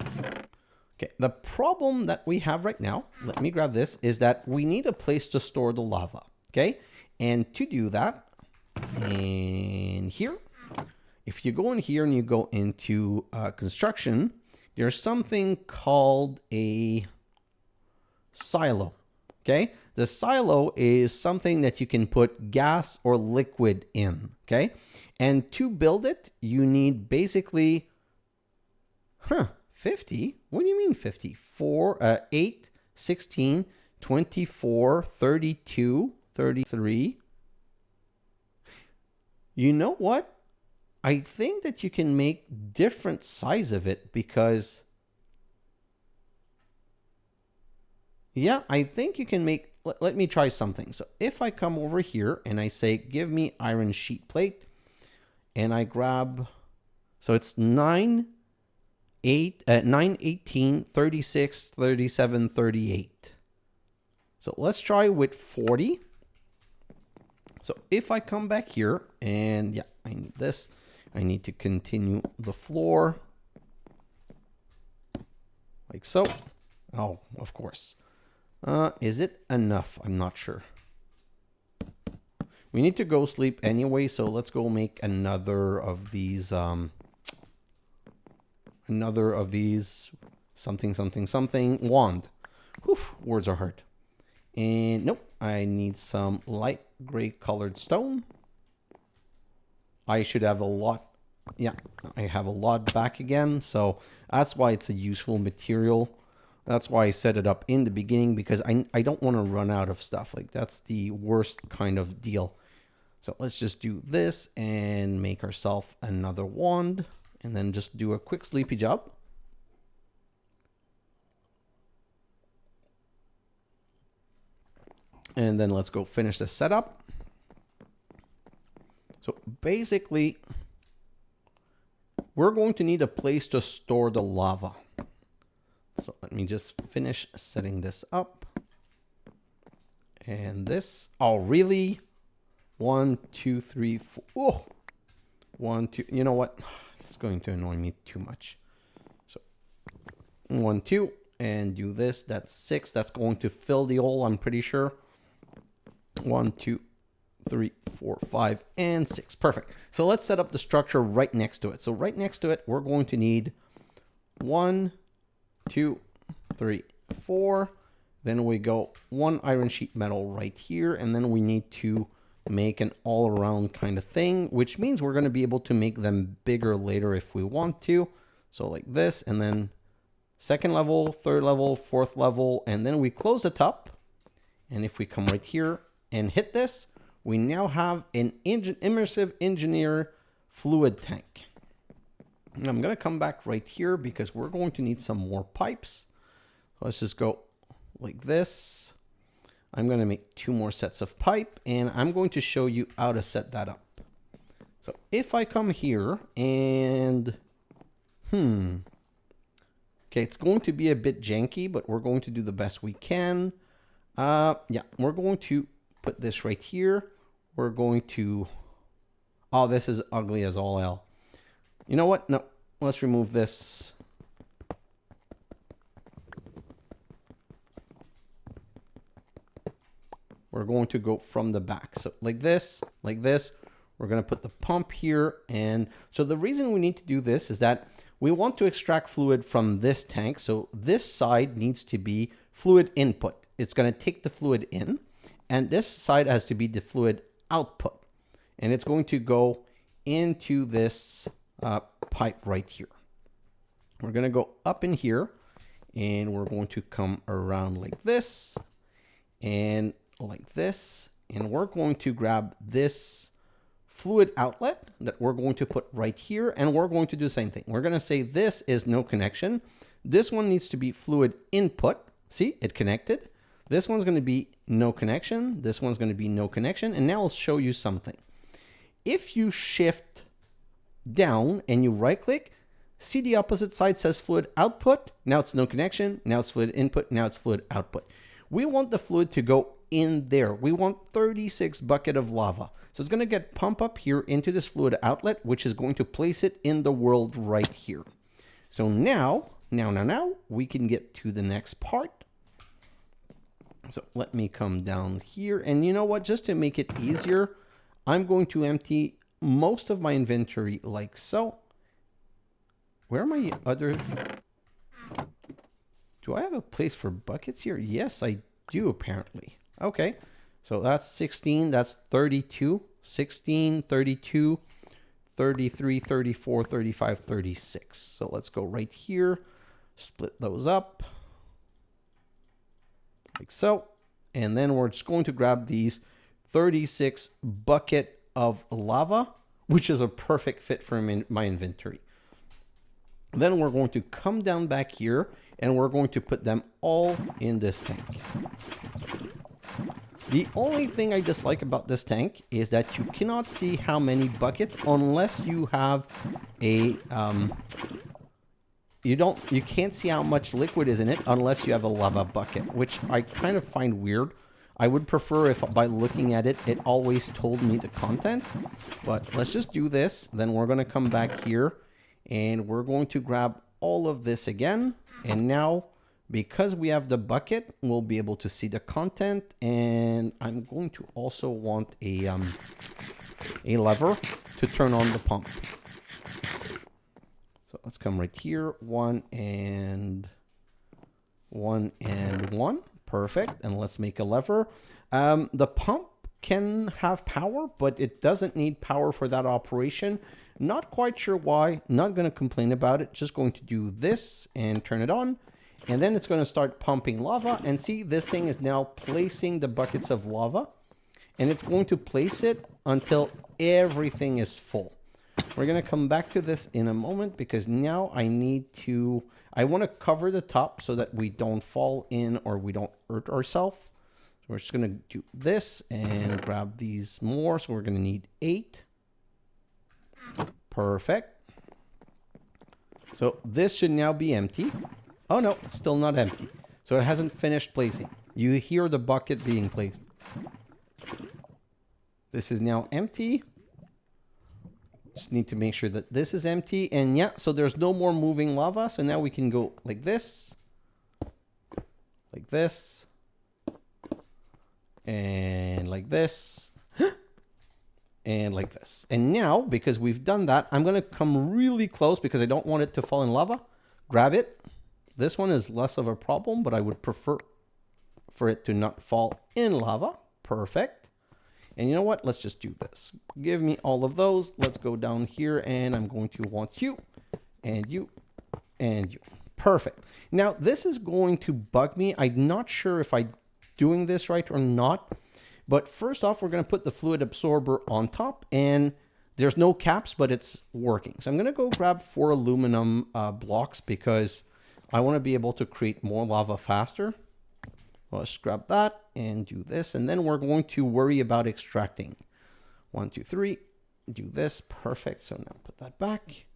Okay, the problem that we have right now, let me grab this, is that we need a place to store the lava. Okay, and to do that, in here, if you go in here and you go into construction, there's something called a silo. Okay, the silo is something that you can put gas or liquid in. Okay, and to build it, you need basically, 50? What do you mean 50? 4, 8, 16, 24, 32, 33. You know what? I think that you can make different size of it because, yeah, I think you can make, let me try something. So if I come over here and I say, give me iron sheet plate, and I grab, so it's 9, 18, 36, 37, 38. So let's try with 40. So if I come back here and yeah, I need this. I need to continue the floor like so. Oh, of course. Is it enough? I'm not sure. We need to go sleep anyway, so let's go make another of these something, something, something, wand. Whew, words are hard. And nope, I need some light gray colored stone. I should have a lot. Yeah, I have a lot back again. So that's why it's a useful material. That's why I set it up in the beginning, because I don't want to run out of stuff. Like, that's the worst kind of deal. So let's just do this and make ourselves another wand, and then just do a quick sleepy job. And then let's go finish the setup. So basically, we're going to need a place to store the lava. So let me just finish setting this up. And this, oh, really? 1, 2, 3, 4. Oh, 1, 2. You know what? It's going to annoy me too much. So 1, 2, and do this. That's 6. That's going to fill the hole, I'm pretty sure. 1, 2, 3, 4, 5, and 6. Perfect. So let's set up the structure right next to it. So right next to it, we're going to need 1, 2, 3, 4. Then we go 1 iron sheet metal right here, and then we need to make an all-around kind of thing, which means we're going to be able to make them bigger later if we want to. So like this, and then 2nd level, 3rd level, 4th level, and then we close the top. And if we come right here and hit this, we now have an immersive engineer fluid tank. And I'm going to come back right here because we're going to need some more pipes. Let's just go like this. I'm going to make 2 more sets of pipe, and I'm going to show you how to set that up. So if I come here and, okay, it's going to be a bit janky, but we're going to do the best we can. Yeah, we're going to put this right here. We're going to, oh, this is ugly as all hell. You know what? No, let's remove this. We're going to go from the back. So like this, like this. We're going to put the pump here. And so the reason we need to do this is that we want to extract fluid from this tank. So this side needs to be fluid input. It's going to take the fluid in. And this side has to be the fluid output. And it's going to go into this pipe right here. We're going to go up in here. And we're going to come around like this. And like this, and we're going to grab this fluid outlet that we're going to put right here, and we're going to do the same thing. We're going to say this is no connection. This one needs to be fluid input. See, it connected. This one's going to be no connection. This one's going to be no connection. And now I'll show you something. If you shift down and you right click, see the opposite side says fluid output. Now it's no connection. Now it's fluid input. Now it's fluid output. We want the fluid to go in there. We want 36 bucket of lava. So it's going to get pumped up here into this fluid outlet, which is going to place it in the world right here. So now we can get to the next part. So let me come down here. And you know what? Just to make it easier, I'm going to empty most of my inventory like so. Where are my other... Do I have a place for buckets here? Yes, I do apparently. Okay, so that's 16, that's 32, 16, 32, 33, 34, 35, 36. So let's go right here, split those up, like so. And then we're just going to grab these 36 bucket of lava, which is a perfect fit for my inventory. Then we're going to come down back here, and we're going to put them all in this tank. The only thing I dislike about this tank is that you cannot see how many buckets unless you have a you can't see how much liquid is in it unless you have a lava bucket, which I kind of find weird. I would prefer if by looking at it, it always told me the content. But let's just do this. Then we're going to come back here and we're going to grab all of this again. And now, because we have the bucket, we'll be able to see the content. And I'm going to also want a lever to turn on the pump. So let's come right here. 1 and 1 and 1. Perfect. And let's make a lever. The pump can have power, but it doesn't need power for that operation. Not quite sure why. Not going to complain about it. Just going to do this and turn it on. And then it's going to start pumping lava. And see, this thing is now placing the buckets of lava. And it's going to place it until everything is full. We're going to come back to this in a moment because now I want to cover the top so that we don't fall in or we don't hurt ourselves. So we're just going to do this and grab these more. So we're going to need 8. Perfect. So this should now be empty. Oh no, it's still not empty. So it hasn't finished placing. You hear the bucket being placed. This is now empty. Just need to make sure that this is empty. And yeah, so there's no more moving lava. So now we can go like this, and like this, and like this. And now, because we've done that, I'm going to come really close because I don't want it to fall in lava. Grab it. This one is less of a problem, but I would prefer for it to not fall in lava. Perfect. And you know what? Let's just do this. Give me all of those. Let's go down here and I'm going to want you and you and you. Perfect. Now this is going to bug me. I'm not sure if I'm doing this right or not. But first off, we're going to put the fluid absorber on top and there's no caps, but it's working. So I'm going to go grab 4 aluminum blocks because I want to be able to create more lava faster. Let's grab that and do this. And then we're going to worry about extracting. 1, 2, 3. Do this. Perfect. So now put that back.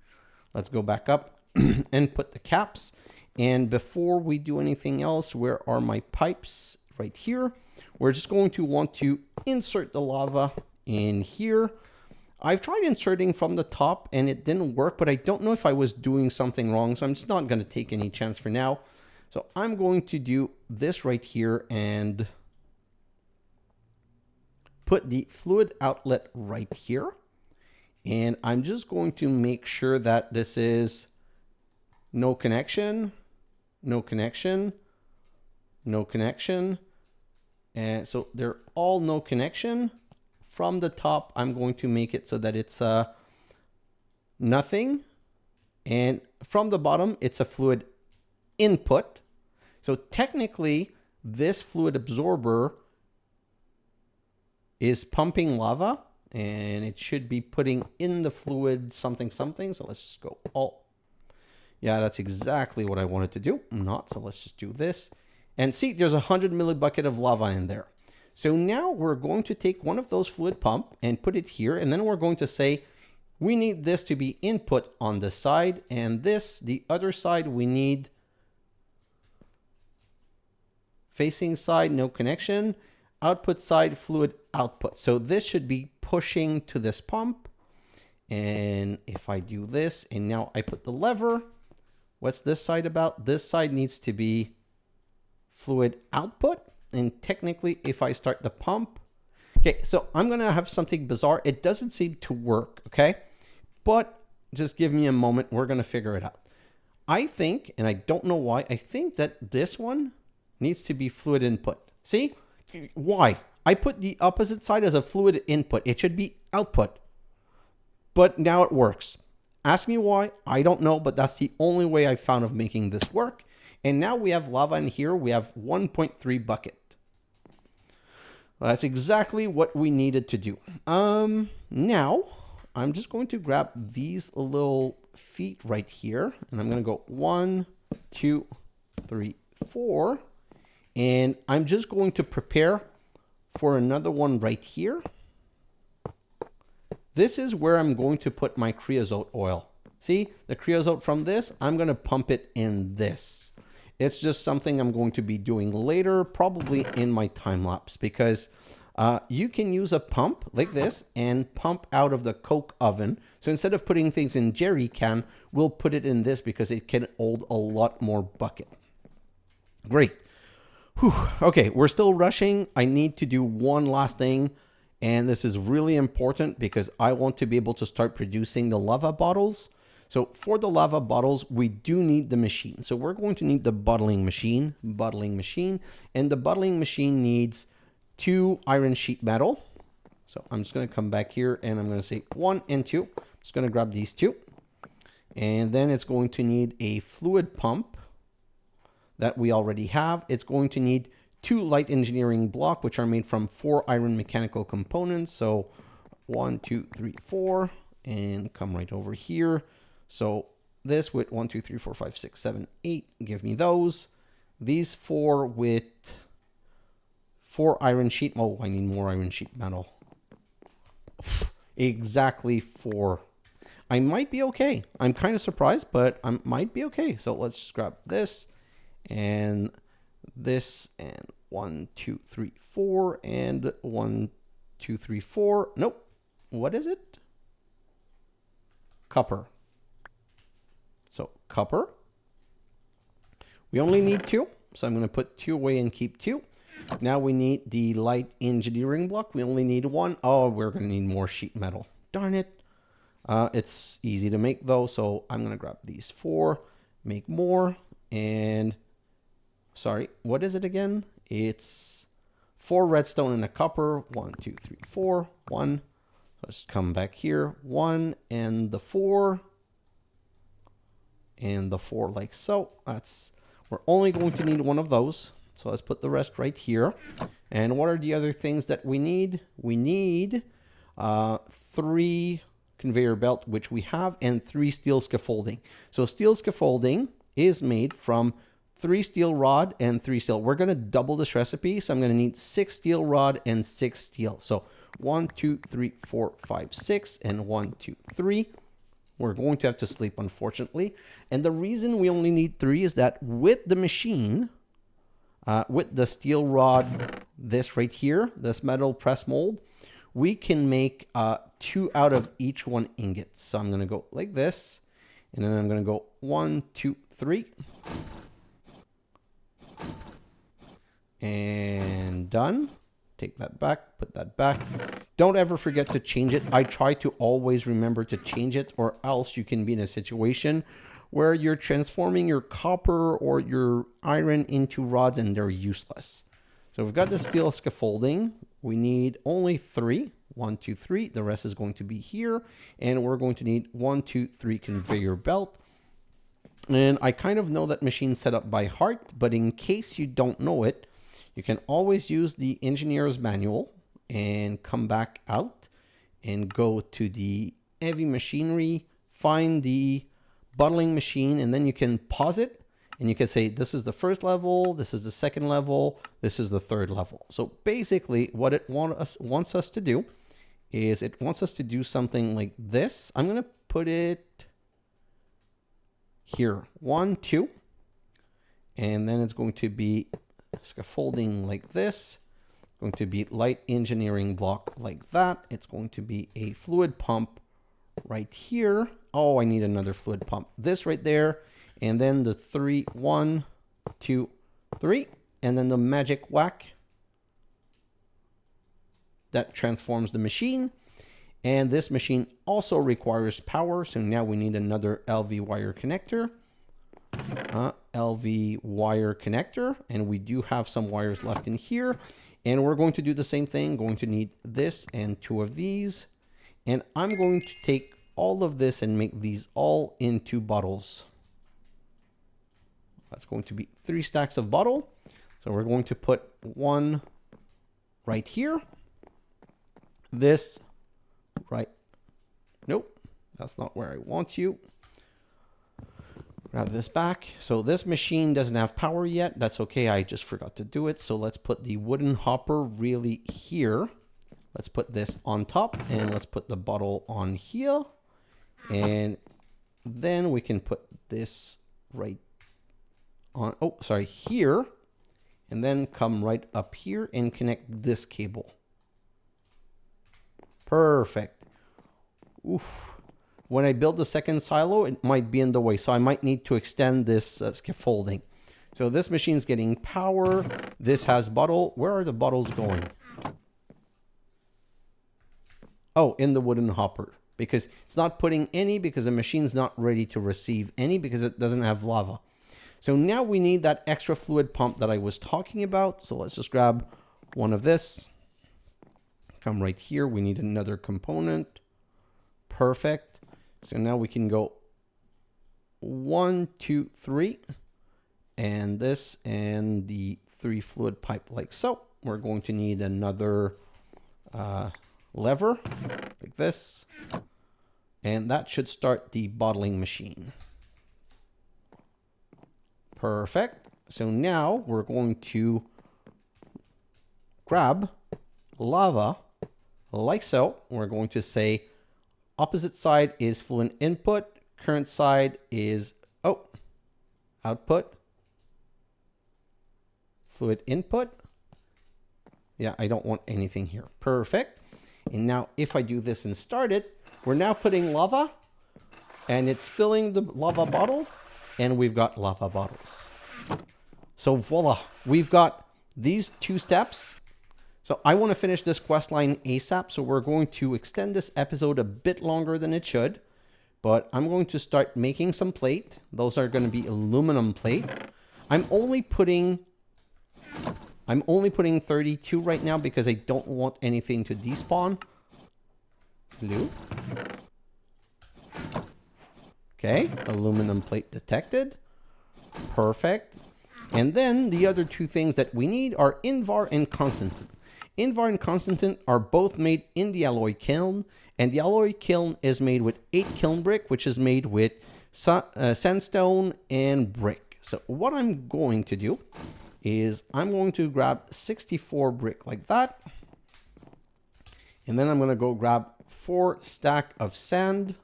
Let's go back up and put the caps. And before we do anything else, where are my pipes? Right here. We're just going to want to insert the lava in here. I've tried inserting from the top and it didn't work, but I don't know if I was doing something wrong. So I'm just not going to take any chance for now. So I'm going to do this right here and put the fluid outlet right here. And I'm just going to make sure that this is no connection, no connection, no connection. And so they're all no connection. From the top, I'm going to make it so that it's nothing. And from the bottom, it's a fluid input. So technically, this fluid absorber is pumping lava. And it should be putting in the fluid something, something. So let's just go all. Yeah, that's exactly what I wanted to do. Not, so let's just do this. And see, there's 100 millibucket of lava in there. So now we're going to take one of those fluid pump and put it here. And then we're going to say, we need this to be input on the side. And this, the other side, we need facing side, no connection. Output side, fluid output. So this should be pushing to this pump. And if I do this, and now I put the lever, what's this side about? This side needs to be fluid output. And technically, if I start the pump, okay, so I'm going to have something bizarre. It doesn't seem to work, okay? But just give me a moment. We're going to figure it out. I think, and I don't know why, I think that this one needs to be fluid input. See? Why? I put the opposite side as a fluid input. It should be output. But now it works. Ask me why. I don't know, but that's the only way I found of making this work. And now we have lava in here. We have 1.3 bucket. That's exactly what we needed to do. Now, I'm just going to grab these little feet right here. And I'm going to go 1, 2, 3, 4. And I'm just going to prepare for another one right here. This is where I'm going to put my creosote oil. See, the creosote from this, I'm going to pump it in this. It's just something I'm going to be doing later, probably in my time lapse, because you can use a pump like this and pump out of the coke oven. So instead of putting things in jerry can, we'll put it in this because it can hold a lot more bucket. Great. Whew. Okay, we're still rushing. I need to do one last thing. And this is really important because I want to be able to start producing the lava bottles. So for the lava bottles, we do need the machine. So we're going to need the bottling machine, and the bottling machine needs 2 iron sheet metal. So I'm just going to come back here and I'm going to say 1 and 2. I'm just going to grab these 2. And then it's going to need a fluid pump that we already have. It's going to need 2 light engineering block, which are made from 4 iron mechanical components. So 1, 2, 3, 4, and come right over here. So this with 1, 2, 3, 4, 5, 6, 7, 8, give me those. These 4 with 4 iron sheet. Oh, I need more iron sheet metal. Exactly 4. I might be okay. I'm kind of surprised, but I might be okay. So let's just grab this and 1, 2, 3, 4, and 1, 2, 3, 4. Nope. What is it? Copper. So copper. We only need 2. So I'm going to put 2 away and keep 2. Now we need the light engineering block. We only need 1. Oh, we're going to need more sheet metal. Darn it. It's easy to make though. So I'm going to grab these 4, make more. And sorry, what is it again? It's 4 redstone and a copper. 1, 2, 3, 4. 1. Let's come back here. 1 and the 4. And the 4 like so. We're only going to need 1 of those. So let's put the rest right here. And what are the other things that we need? We need 3 conveyor belt, which we have, and 3 steel scaffolding. So steel scaffolding is made from 3 steel rod and 3 steel. We're going to double this recipe. So I'm going to need 6 steel rod and 6 steel. So 1, 2, 3, 4, 5, 6, and 1, 2, 3. We're going to have to sleep, unfortunately. And the reason we only need 3 is that with the machine, with the steel rod, this right here, this metal press mold, we can make 2 out of each 1 ingot. So I'm going to go like this, and then I'm going to go 1, 2, 3. And done. Take that back, put that back. Don't ever forget to change it. I try to always remember to change it, or else you can be in a situation where you're transforming your copper or your iron into rods and they're useless. So we've got the steel scaffolding. We need only 3. 1, 2, 3. The rest is going to be here. And we're going to need 1, 2, 3 conveyor belt. And I kind of know that machine set up by heart, but in case you don't know it, you can always use the engineer's manual and come back out and go to the heavy machinery, find the bottling machine, and then you can pause it and you can say, this is the first level, this is the second level, this is the third level. So basically what it wants us to do is it wants us to do something like this. I'm going to put it here, 1, 2, and then it's going to be scaffolding like this, going to be light engineering block like that. It's going to be a fluid pump right here. Oh, I need another fluid pump. This right there, and then the 3, 1, 2, 3, and then the magic whack that transforms the machine. And this machine also requires power, so now we need another LV wire connector. LV wire connector, and we do have some wires left in here, and we're going to do the same thing. Going to need this and 2 of these, and I'm going to take all of this and make these all into bottles. That's going to be 3 stacks of bottle. So we're going to put 1 right here, this right, nope, that's not where I want you. Grab this back. So this machine doesn't have power yet. That's okay. I just forgot to do it. So let's put the wooden hopper really here. Let's put this on top, and let's put the bottle on here. And then we can put this right on, oh, sorry, here. And then come right up here and connect this cable. Perfect. Oof. When I build the second silo, it might be in the way. So I might need to extend this scaffolding. So this machine's getting power. This has bottle. Where are the bottles going? Oh, in the wooden hopper. because it's not putting any, because the machine's not ready to receive any because it doesn't have lava. So now we need that extra fluid pump that I was talking about. So let's just grab one of this. Come right here. We need another component. Perfect. So now we can go 1, 2, 3. And this and the 3 fluid pipe like so. We're going to need another lever like this. And that should start the bottling machine. Perfect. So now we're going to grab lava like so. We're going to say opposite side is fluid input. Current side is, output. Fluid input. Yeah, I don't want anything here. Perfect. And now if I do this and start it, we're now putting lava and it's filling the lava bottle. And we've got lava bottles. So voila, we've got these 2 steps. So I want to finish this quest line ASAP. So we're going to extend this episode a bit longer than it should. But I'm going to start making some plate. Those are going to be aluminum plate. I'm only putting 32 right now because I don't want anything to despawn. Blue. Okay, aluminum plate detected. Perfect. And then the other 2 things that we need are Invar and Constantan. Invar and Constantan are both made in the alloy kiln. And the alloy kiln is made with 8 kiln brick, which is made with sandstone and brick. So what I'm going to do is I'm going to grab 64 brick like that. And then I'm going to go grab 4 stack of sand.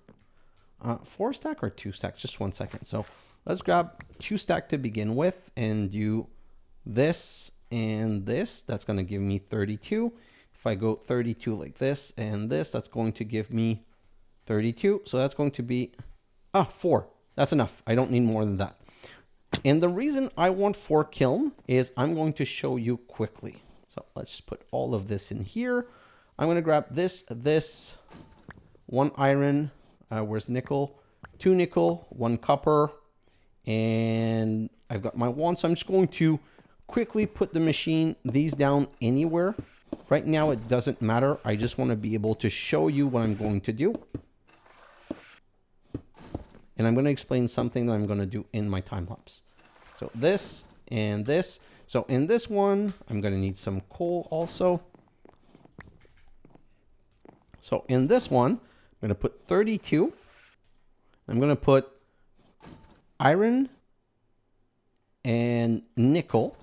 4 stack or 2 stacks? Just 1 second. So let's grab 2 stack to begin with and do this and this. That's going to give me 32. If I go 32 like this and this, that's going to give me 32. So that's going to be 4. That's enough. I don't need more than that. And the reason I want 4 kiln is I'm going to show you quickly. So let's just put all of this in here. I'm going to grab this, 1 iron. Where's nickel? 2 nickel, 1 copper, and I've got my wand. So I'm just going to quickly put these down anywhere. Right now it doesn't matter. I just want to be able to show you what I'm going to do. And I'm going to explain something that I'm going to do in my time lapse. So this and this. So in this one, I'm going to need some coal also. So in this one, I'm going to put 32. I'm going to put iron and nickel.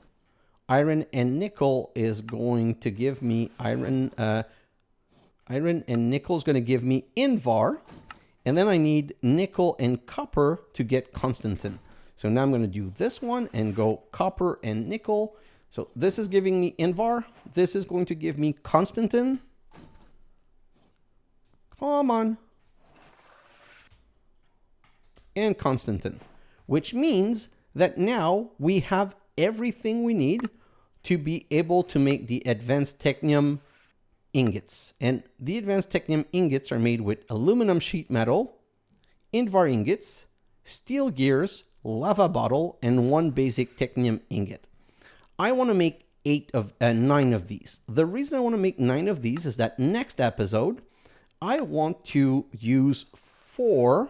Iron and nickel is going to give me iron and nickel is going to give me Invar. And then I need nickel and copper to get Constantan. So now I'm going to do this one and go copper and nickel. So this is giving me Invar. This is going to give me Constantan. Come on. And Constantan, which means that now we have everything we need to be able to make the advanced Technium ingots. And the advanced Technium ingots are made with aluminum sheet metal, Invar ingots, steel gears, lava bottle, and 1 basic Technium ingot. I want to make 9 of these. The reason I want to make 9 of these is that next episode, I want to use 4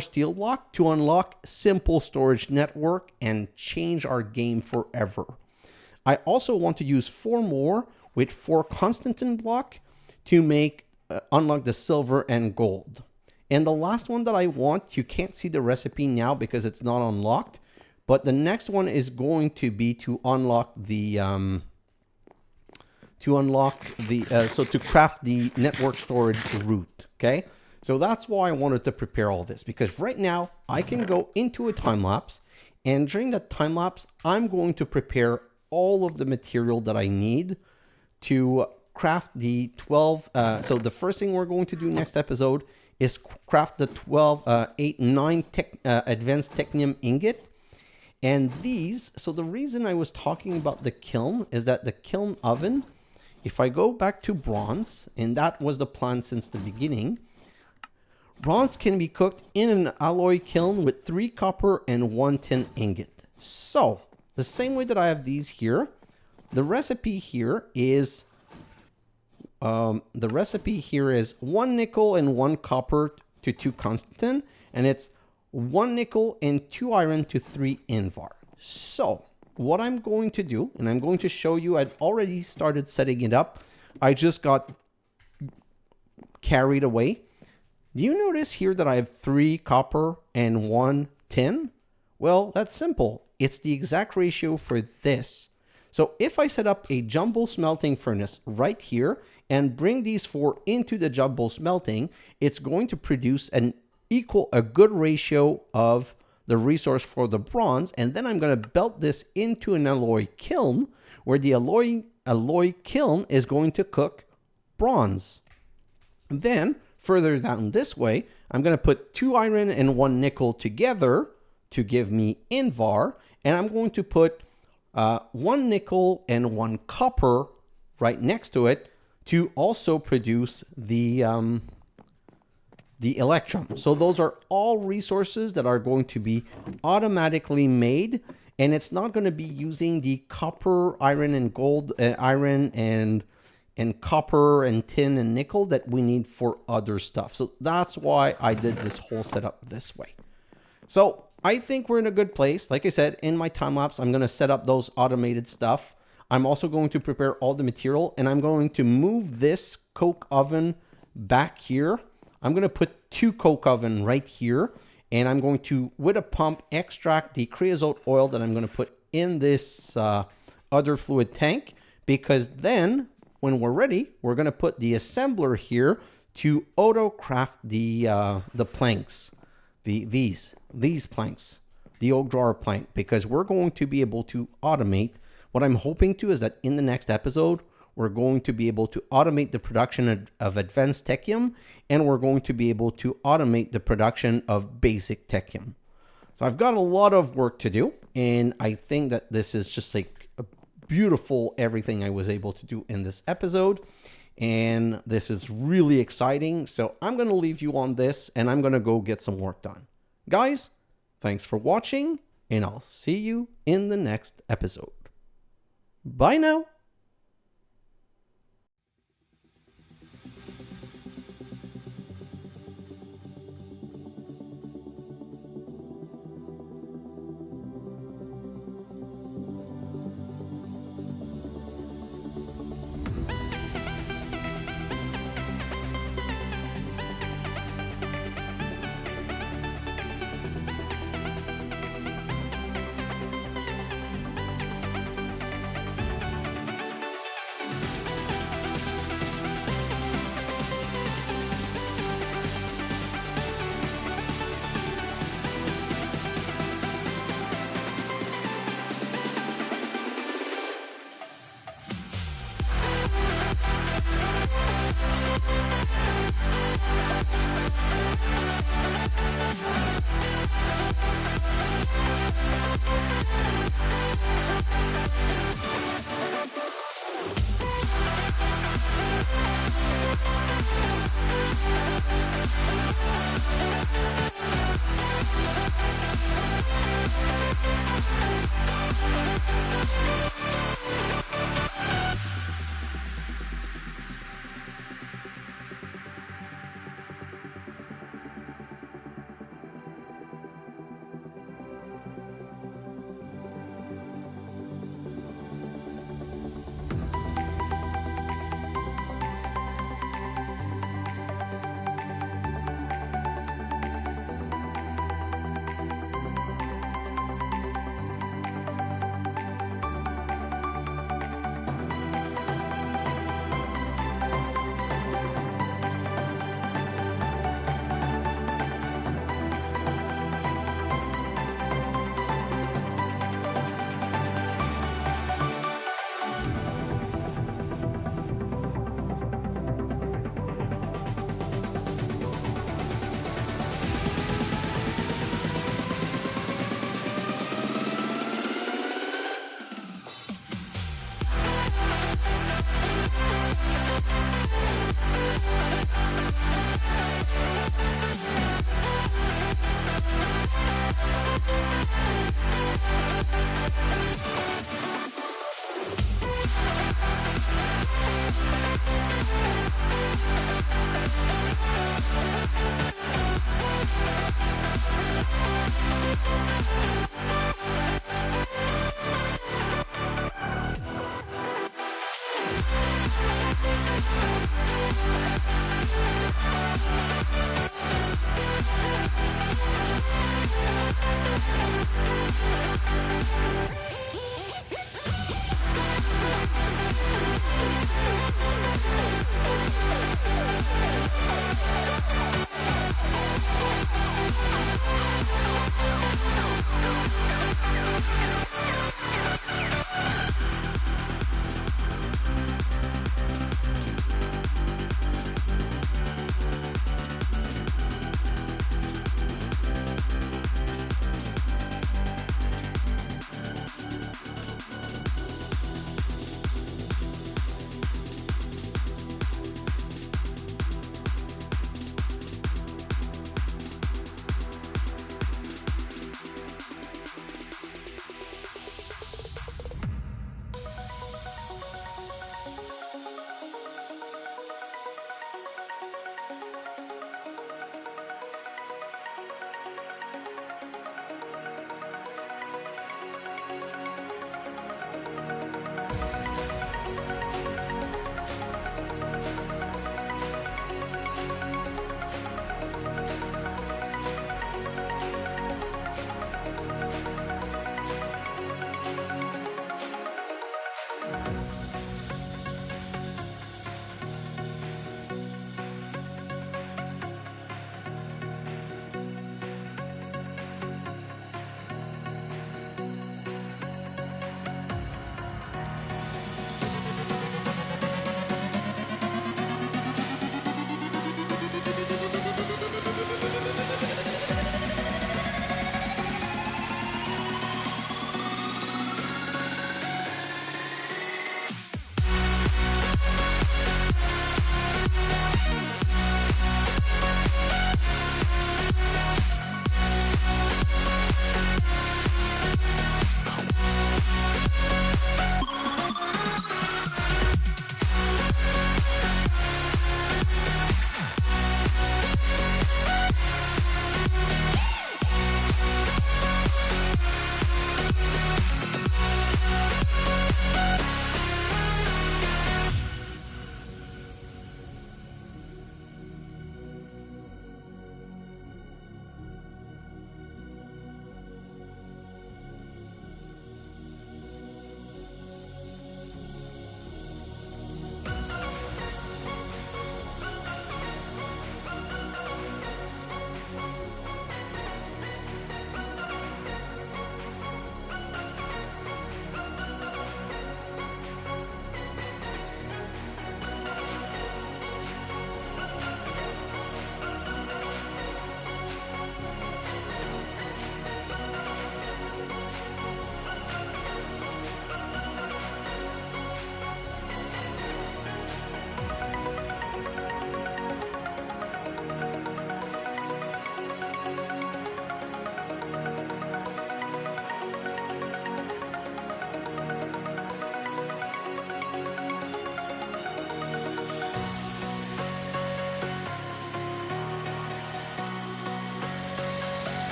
steel block to unlock simple storage network and change our game forever. I also want to use 4 more with 4 Constantan block to make unlock the silver and gold. And the last one that I want, you can't see the recipe now because it's not unlocked, but the next one is going to be to unlock the to craft the network storage route. Okay. So that's why I wanted to prepare all this, because right now I can go into a time lapse, and during that time lapse, I'm going to prepare all of the material that I need to craft the 12. So the first thing we're going to do next episode is craft the 9 advanced Technium ingot. And these, so the reason I was talking about the kiln is that the kiln oven, if I go back to bronze, and that was the plan since the beginning, Bronze can be cooked in an alloy kiln with 3 copper and 1 tin ingot. So, the same way that I have these here, the recipe here is 1 nickel and 1 copper to 2 Constantan, and it's 1 nickel and 2 iron to 3 Invar. So, what I'm going to do, and I'm going to show you, I've already started setting it up. I just got carried away. Do you notice here that I have 3 copper and 1 tin? Well, that's simple. It's the exact ratio for this. So if I set up a jumbo smelting furnace right here and bring these 4 into the jumbo smelting, it's going to produce a good ratio of the resource for the bronze. And then I'm going to belt this into an alloy kiln, where the alloy kiln is going to cook bronze. Then further down this way, I'm going to put 2 iron and 1 nickel together to give me Invar, and I'm going to put 1 nickel and 1 copper right next to it to also produce the electrum. So those are all resources that are going to be automatically made, and it's not going to be using the copper, iron, and gold, iron and copper and tin and nickel that we need for other stuff. So that's why I did this whole setup this way. So I think we're in a good place. Like I said, in my time lapse, I'm going to set up those automated stuff. I'm also going to prepare all the material, and I'm going to move this coke oven back here. I'm going to put 2 coke oven right here, and I'm going to, with a pump, extract the creosote oil that I'm going to put in this other fluid tank, because then when we're ready, we're going to put the assembler here to auto craft the planks, these planks, the oak drawer plank, because we're going to be able to automate. What I'm hoping to is that in the next episode, we're going to be able to automate the production of advanced Technium, and we're going to be able to automate the production of basic Technium. So I've got a lot of work to do, and I think that this is just like a beautiful everything I was able to do in this episode, and this is really exciting. So I'm going to leave you on this, and I'm going to go get some work done. Guys, thanks for watching, and I'll see you in the next episode. Bye now.